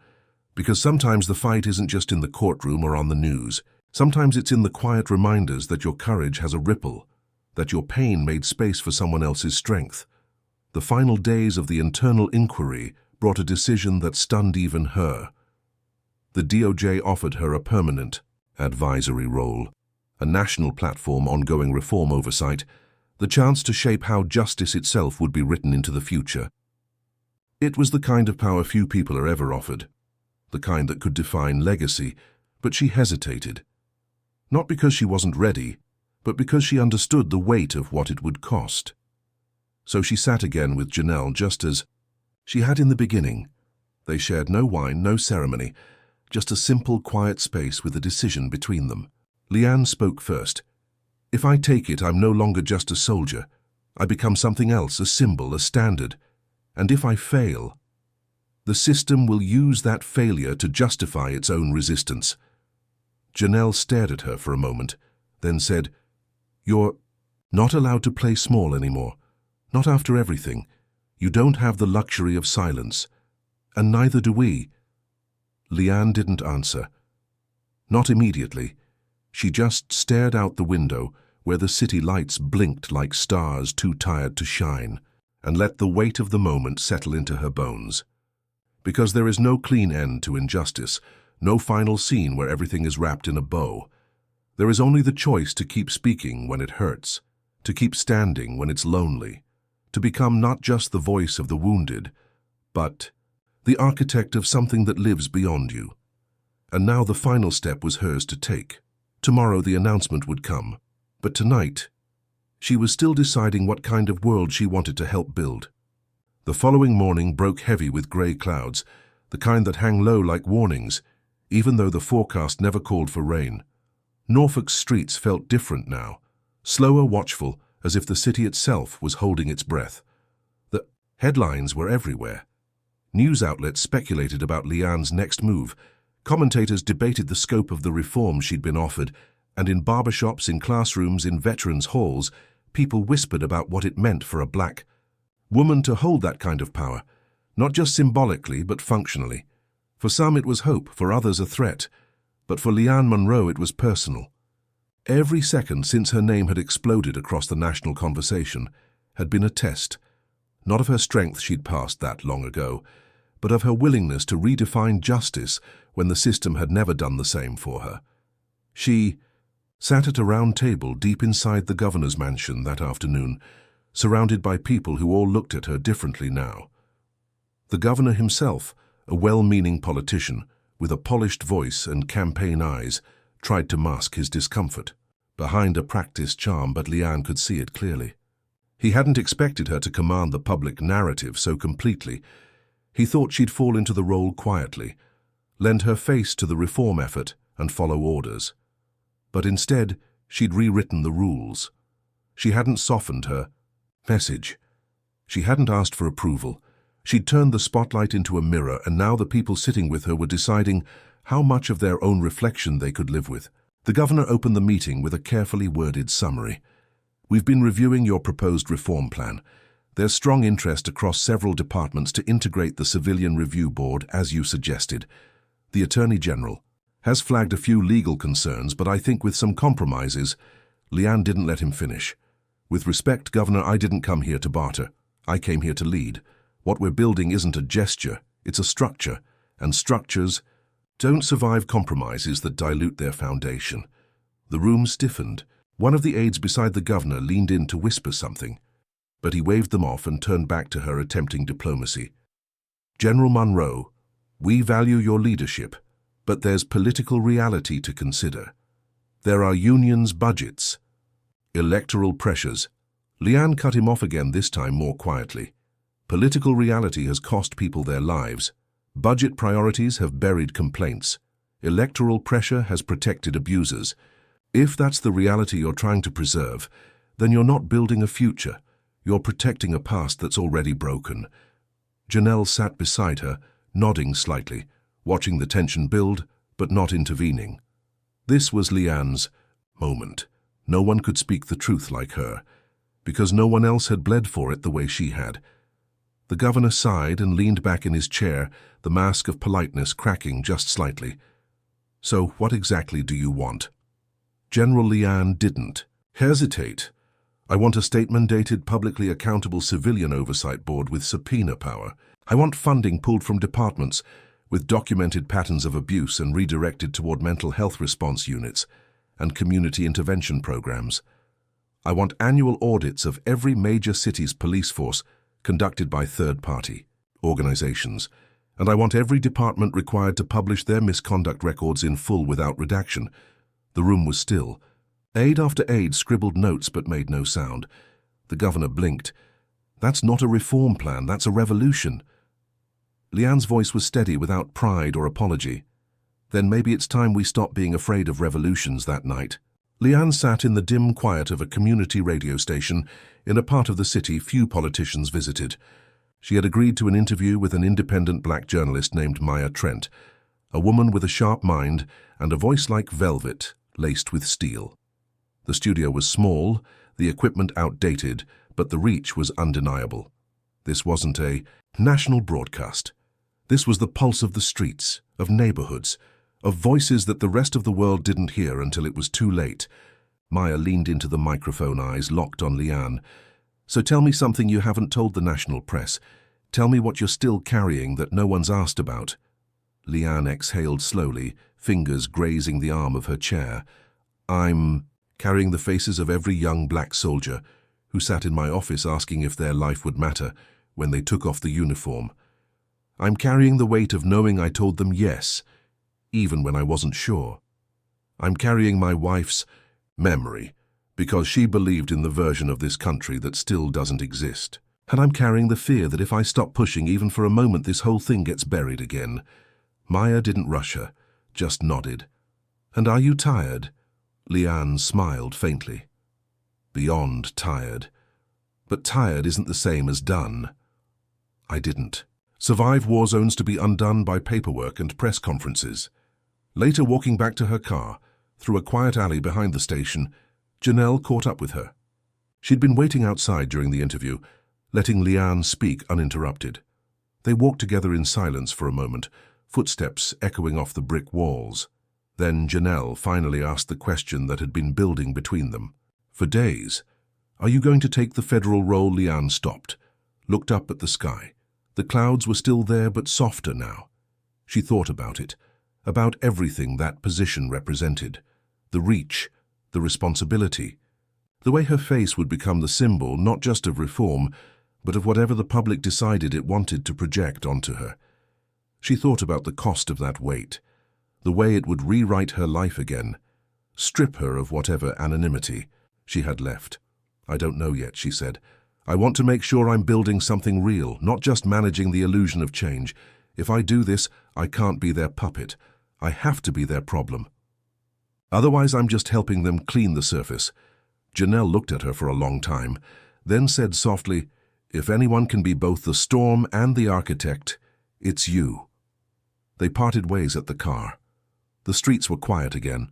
because sometimes the fight isn't just in the courtroom or on the news. Sometimes it's in the quiet reminders that your courage has a ripple, that your pain made space for someone else's strength. The final days of the internal inquiry brought a decision that stunned even her. The DOJ offered her a permanent advisory role, a national platform, ongoing reform oversight, the chance to shape how justice itself would be written into the future. It was the kind of power few people are ever offered, the kind that could define legacy, but she hesitated. Not because she wasn't ready, but because she understood the weight of what it would cost. So she sat again with Janelle just as she had in the beginning. They shared no wine, no ceremony, just a simple, quiet space with a decision between them. Leanne spoke first. If I take it, I'm no longer just a soldier. I become something else, a symbol, a standard. And if I fail, the system will use that failure to justify its own resistance. Janelle stared at her for a moment, then said, You're not allowed to play small anymore. Not after everything. You don't have the luxury of silence. And neither do we. Leanne didn't answer. Not immediately. She just stared out the window, where the city lights blinked like stars too tired to shine, and let the weight of the moment settle into her bones. Because there is no clean end to injustice, no final scene where everything is wrapped in a bow. There is only the choice to keep speaking when it hurts, to keep standing when it's lonely, to become not just the voice of the wounded, but the architect of something that lives beyond you. And now the final step was hers to take. Tomorrow the announcement would come, but tonight she was still deciding what kind of world she wanted to help build. The following morning broke heavy with grey clouds, the kind that hang low like warnings, even though the forecast never called for rain. Norfolk's streets felt different now, slower, watchful, as if the city itself was holding its breath. The headlines were everywhere. News outlets speculated about Leanne's next move. Commentators debated the scope of the reforms she'd been offered, and in barbershops, in classrooms, in veterans' halls, people whispered about what it meant for a black woman to hold that kind of power, not just symbolically but functionally. For some it was hope, for others a threat, but for Leanne Monroe it was personal. Every second since her name had exploded across the national conversation had been a test, not of her strength, she'd passed that long ago, but of her willingness to redefine justice when the system had never done the same for her. She sat at a round table deep inside the governor's mansion that afternoon, surrounded by people who all looked at her differently now. The governor himself, a well-meaning politician with a polished voice and campaign eyes, tried to mask his discomfort behind a practiced charm, but Leanne could see it clearly. He hadn't expected her to command the public narrative so completely. He thought she'd fall into the role quietly, lend her face to the reform effort and follow orders. But instead, she'd rewritten the rules. She hadn't softened her message. She hadn't asked for approval. She'd turned the spotlight into a mirror, and now the people sitting with her were deciding how much of their own reflection they could live with. The governor opened the meeting with a carefully worded summary. "We've been reviewing your proposed reform plan. There's strong interest across several departments to integrate the Civilian Review Board, as you suggested. The Attorney General has flagged a few legal concerns, but I think with some compromises." Leanne didn't let him finish. "With respect, Governor, I didn't come here to barter. I came here to lead. What we're building isn't a gesture, it's a structure, and structures don't survive compromises that dilute their foundation." The room stiffened. One of the aides beside the governor leaned in to whisper something, but he waved them off and turned back to her, attempting diplomacy. "General Monroe, we value your leadership, but there's political reality to consider. There are unions' budgets, electoral pressures." Leanne cut him off again, this time more quietly. "Political reality has cost people their lives. Budget priorities have buried complaints. Electoral pressure has protected abusers. If that's the reality you're trying to preserve, then you're not building a future. You're protecting a past that's already broken." Janelle sat beside her, nodding slightly, watching the tension build, but not intervening. This was Leanne's moment. No one could speak the truth like her, because no one else had bled for it the way she had. The governor sighed and leaned back in his chair, the mask of politeness cracking just slightly. "So what exactly do you want?" General Leanne didn't hesitate. "I want a state-mandated, publicly accountable civilian oversight board with subpoena power. I want funding pulled from departments with documented patterns of abuse and redirected toward mental health response units and community intervention programs. I want annual audits of every major city's police force conducted by third-party organizations, and I want every department required to publish their misconduct records in full without redaction." The room was still. Aide after aide scribbled notes but made no sound. The governor blinked. "That's not a reform plan, that's a revolution." Leanne's voice was steady, without pride or apology. "Then maybe it's time we stop being afraid of revolutions." That night, Leanne sat in the dim quiet of a community radio station in a part of the city few politicians visited. She had agreed to an interview with an independent black journalist named Maya Trent, a woman with a sharp mind and a voice like velvet, laced with steel. The studio was small, the equipment outdated, but the reach was undeniable. This wasn't a national broadcast. This was the pulse of the streets, of neighborhoods, of voices that the rest of the world didn't hear until it was too late. Maya leaned into the microphone, eyes locked on Leanne. "So tell me something you haven't told the national press. Tell me what you're still carrying that no one's asked about." Leanne exhaled slowly, fingers grazing the arm of her chair. "I'm carrying the faces of every young black soldier who sat in my office asking if their life would matter when they took off the uniform. I'm carrying the weight of knowing I told them yes, even when I wasn't sure. I'm carrying my wife's memory, because she believed in the version of this country that still doesn't exist. And I'm carrying the fear that if I stop pushing even for a moment, this whole thing gets buried again." Maya didn't rush her, just nodded. "And are you tired?" Leanne smiled faintly. "Beyond tired. But tired isn't the same as done." "I didn't survive war zones to be undone by paperwork and press conferences." Later, walking back to her car, through a quiet alley behind the station, Janelle caught up with her. She'd been waiting outside during the interview, letting Leanne speak uninterrupted. They walked together in silence for a moment, footsteps echoing off the brick walls. Then Janelle finally asked the question that had been building between them. "For days, are you going to take the federal role?" Leanne stopped, looked up at the sky. The clouds were still there, but softer now. She thought about everything that position represented. The reach, the responsibility, the way her face would become the symbol not just of reform, but of whatever the public decided it wanted to project onto her. She thought about the cost of that weight, the way it would rewrite her life again, strip her of whatever anonymity she had left. "I don't know yet," she said. "I want to make sure I'm building something real, not just managing the illusion of change. If I do this, I can't be their puppet. I have to be their problem. Otherwise, I'm just helping them clean the surface." Janelle looked at her for a long time, then said softly, "If anyone can be both the storm and the architect, it's you." They parted ways at the car. The streets were quiet again,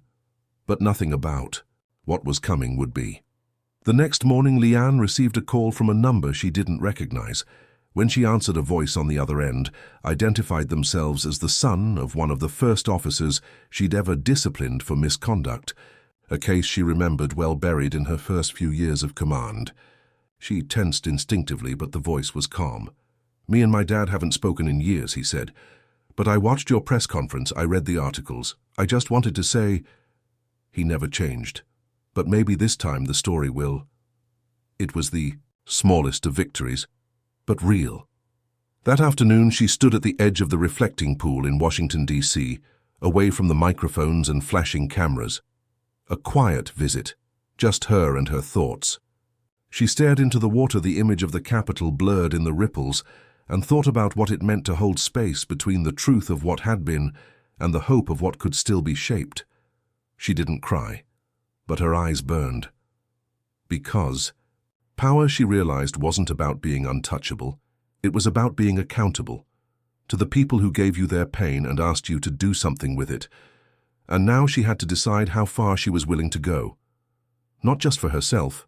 but nothing about what was coming would be. The next morning, Leanne received a call from a number she didn't recognize. When she answered, a voice on the other end identified themselves as the son of one of the first officers she'd ever disciplined for misconduct, a case she remembered well buried in her first few years of command. She tensed instinctively, but the voice was calm. "Me and my dad haven't spoken in years," he said. "But I watched your press conference, I read the articles. I just wanted to say..." He never changed. But maybe this time the story will. It was the smallest of victories, but real. That afternoon she stood at the edge of the reflecting pool in Washington, D.C., away from the microphones and flashing cameras. A quiet visit, just her and her thoughts. She stared into the water, the image of the Capitol blurred in the ripples, and thought about what it meant to hold space between the truth of what had been and the hope of what could still be shaped. She didn't cry, but her eyes burned. Because power, she realized, wasn't about being untouchable. It was about being accountable to the people who gave you their pain and asked you to do something with it. And now she had to decide how far she was willing to go. Not just for herself,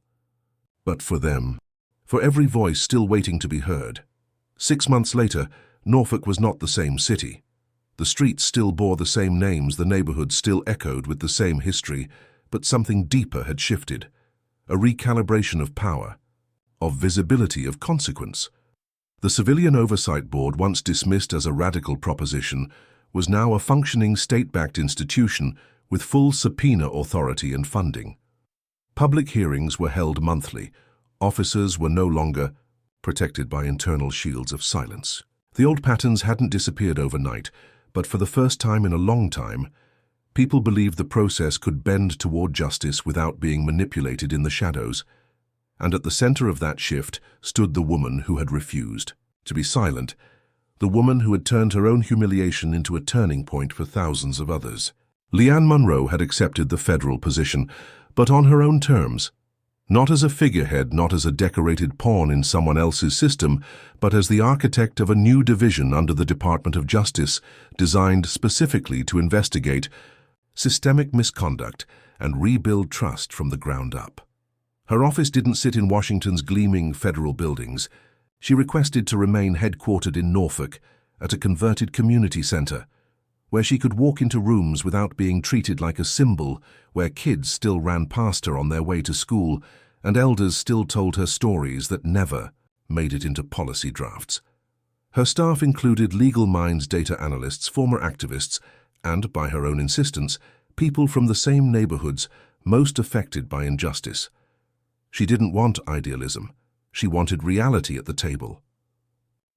but for them. For every voice still waiting to be heard. 6 months later, Norfolk was not the same city. The streets still bore the same names, the neighborhoods still echoed with the same history, but something deeper had shifted. A recalibration of power, of visibility, of consequence. The Civilian Oversight Board, once dismissed as a radical proposition, was now a functioning state-backed institution with full subpoena authority and funding. Public hearings were held monthly. Officers were no longer protected by internal shields of silence. The old patterns hadn't disappeared overnight, but for the first time in a long time, people believed the process could bend toward justice without being manipulated in the shadows. And at the center of that shift stood the woman who had refused to be silent, the woman who had turned her own humiliation into a turning point for thousands of others. Leanne Monroe had accepted the federal position, but on her own terms. Not as a figurehead, not as a decorated pawn in someone else's system, but as the architect of a new division under the Department of Justice, designed specifically to investigate systemic misconduct and rebuild trust from the ground up. Her office didn't sit in Washington's gleaming federal buildings. She requested to remain headquartered in Norfolk, at a converted community center, where she could walk into rooms without being treated like a symbol, where kids still ran past her on their way to school, and elders still told her stories that never made it into policy drafts. Her staff included legal minds, data analysts, former activists, and, by her own insistence, people from the same neighborhoods most affected by injustice. She didn't want idealism. She wanted reality at the table.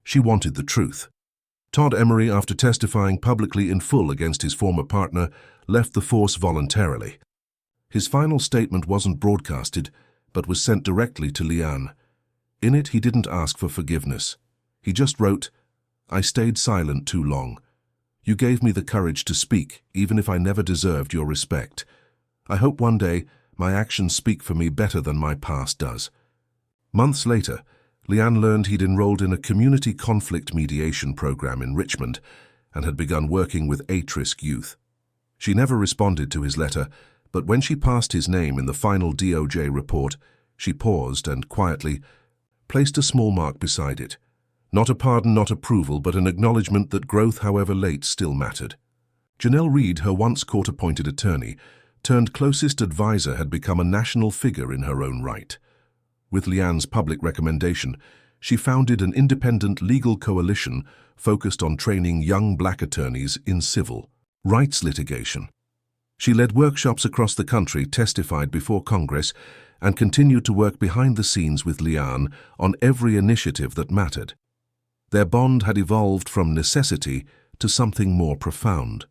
She wanted the truth. Todd Emery, after testifying publicly in full against his former partner, left the force voluntarily. His final statement wasn't broadcasted, but was sent directly to Leanne. In it, he didn't ask for forgiveness. He just wrote, "I stayed silent too long. You gave me the courage to speak, even if I never deserved your respect. I hope one day my actions speak for me better than my past does." Months later, Leanne learned he'd enrolled in a community conflict mediation program in Richmond and had begun working with at-risk youth. She never responded to his letter, but when she passed his name in the final DOJ report, she paused and quietly placed a small mark beside it. Not a pardon, not approval, but an acknowledgement that growth, however late, still mattered. Janelle Reed, her once court-appointed attorney, turned closest advisor, had become a national figure in her own right. With Leanne's public recommendation, She founded an independent legal coalition focused on training young black attorneys in civil rights litigation. She led workshops across the country, testified before Congress, and continued to work behind the scenes with Leanne on every initiative that mattered. Their bond had evolved from necessity to something more profound,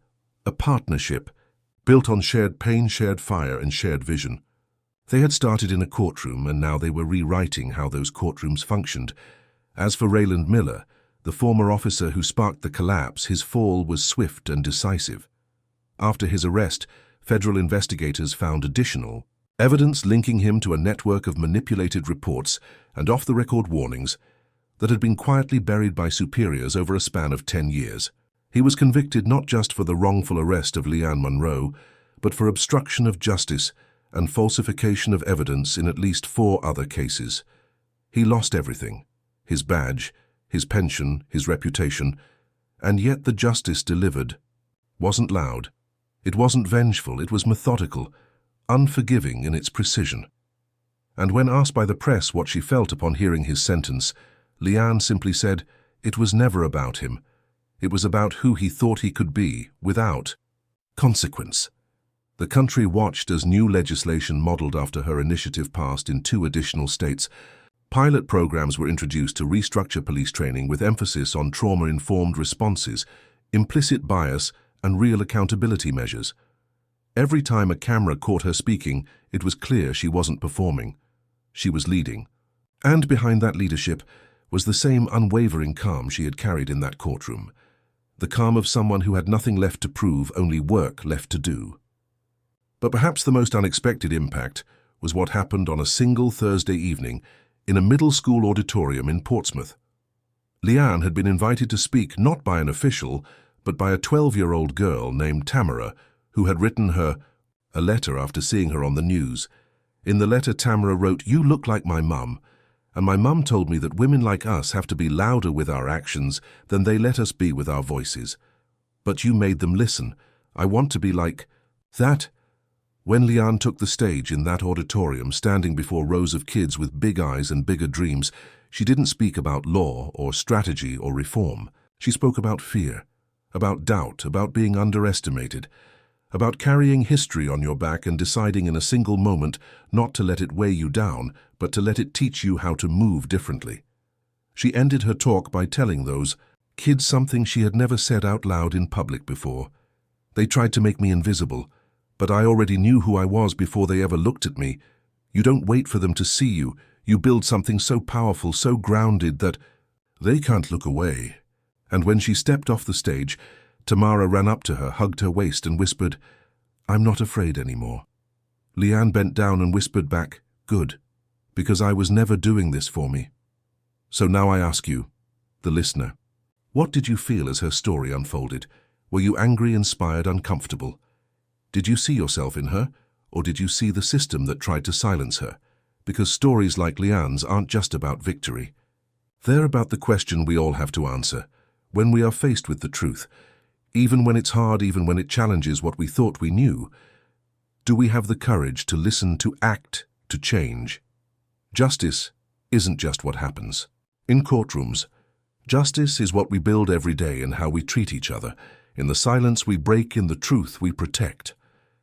a partnership built on shared pain, shared fire, and shared vision. They had started in a courtroom, and now they were rewriting how those courtrooms functioned. As for Rayland Miller, the former officer who sparked the collapse, his fall was swift and decisive. After his arrest, federal investigators found additional evidence linking him to a network of manipulated reports and off-the-record warnings that had been quietly buried by superiors over a span of 10 years. He was convicted not just for the wrongful arrest of Leanne Monroe, but for obstruction of justice and falsification of evidence in at least 4 other cases. He lost everything: his badge, his pension, his reputation, and yet the justice delivered wasn't loud. It wasn't vengeful, it was methodical, unforgiving in its precision. And when asked by the press what she felt upon hearing his sentence, Leanne simply said, "It was never about him. It was about who he thought he could be, without consequence." The country watched as new legislation modeled after her initiative passed in 2 additional states. Pilot programs were introduced to restructure police training with emphasis on trauma-informed responses, implicit bias, and real accountability measures. Every time a camera caught her speaking, it was clear she wasn't performing. She was leading. And behind that leadership was the same unwavering calm she had carried in that courtroom. The calm of someone who had nothing left to prove, only work left to do. But perhaps the most unexpected impact was what happened on a single Thursday evening in a middle school auditorium in Portsmouth. Leanne had been invited to speak not by an official, but by a 12-year-old girl named Tamara, who had written her a letter after seeing her on the news. In the letter, Tamara wrote, "You look like my mum, and my mum told me that women like us have to be louder with our actions than they let us be with our voices. But you made them listen. I want to be like that." When Leanne took the stage in that auditorium, standing before rows of kids with big eyes and bigger dreams, she didn't speak about law or strategy or reform. She spoke about fear, about doubt, about being underestimated, about carrying history on your back and deciding in a single moment not to let it weigh you down, but to let it teach you how to move differently. She ended her talk by telling those kids something she had never said out loud in public before. "They tried to make me invisible, but I already knew who I was before they ever looked at me. You don't wait for them to see you. You build something so powerful, so grounded that they can't look away." And when she stepped off the stage, Tamara ran up to her, hugged her waist, and whispered, "I'm not afraid anymore." Leanne bent down and whispered back, "Good, because I was never doing this for me." So now I ask you, the listener, what did you feel as her story unfolded? Were you angry, inspired, uncomfortable? Did you see yourself in her, or did you see the system that tried to silence her? Because stories like Leanne's aren't just about victory. They're about the question we all have to answer when we are faced with the truth. Even when it's hard, even when it challenges what we thought we knew, do we have the courage to listen, to act, to change? Justice isn't just what happens. In courtrooms, justice is what we build every day in how we treat each other, in the silence we break, in the truth we protect.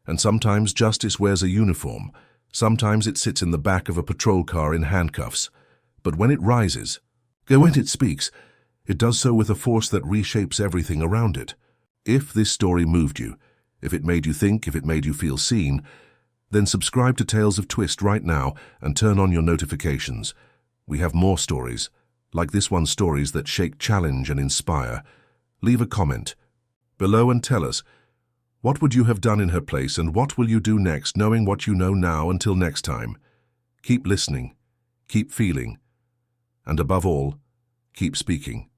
And sometimes justice wears a uniform. Sometimes it sits in the back of a patrol car in handcuffs. But when it rises, when it speaks, it does so with a force that reshapes everything around it. If this story moved you, if it made you think, if it made you feel seen, then subscribe to Tales of Twist right now and turn on your notifications. We have more stories, like this one, stories that shake, challenge, and inspire. Leave a comment below and tell us, what would you have done in her place, and what will you do next, knowing what you know now? Until next time, keep listening, keep feeling, and above all, keep speaking.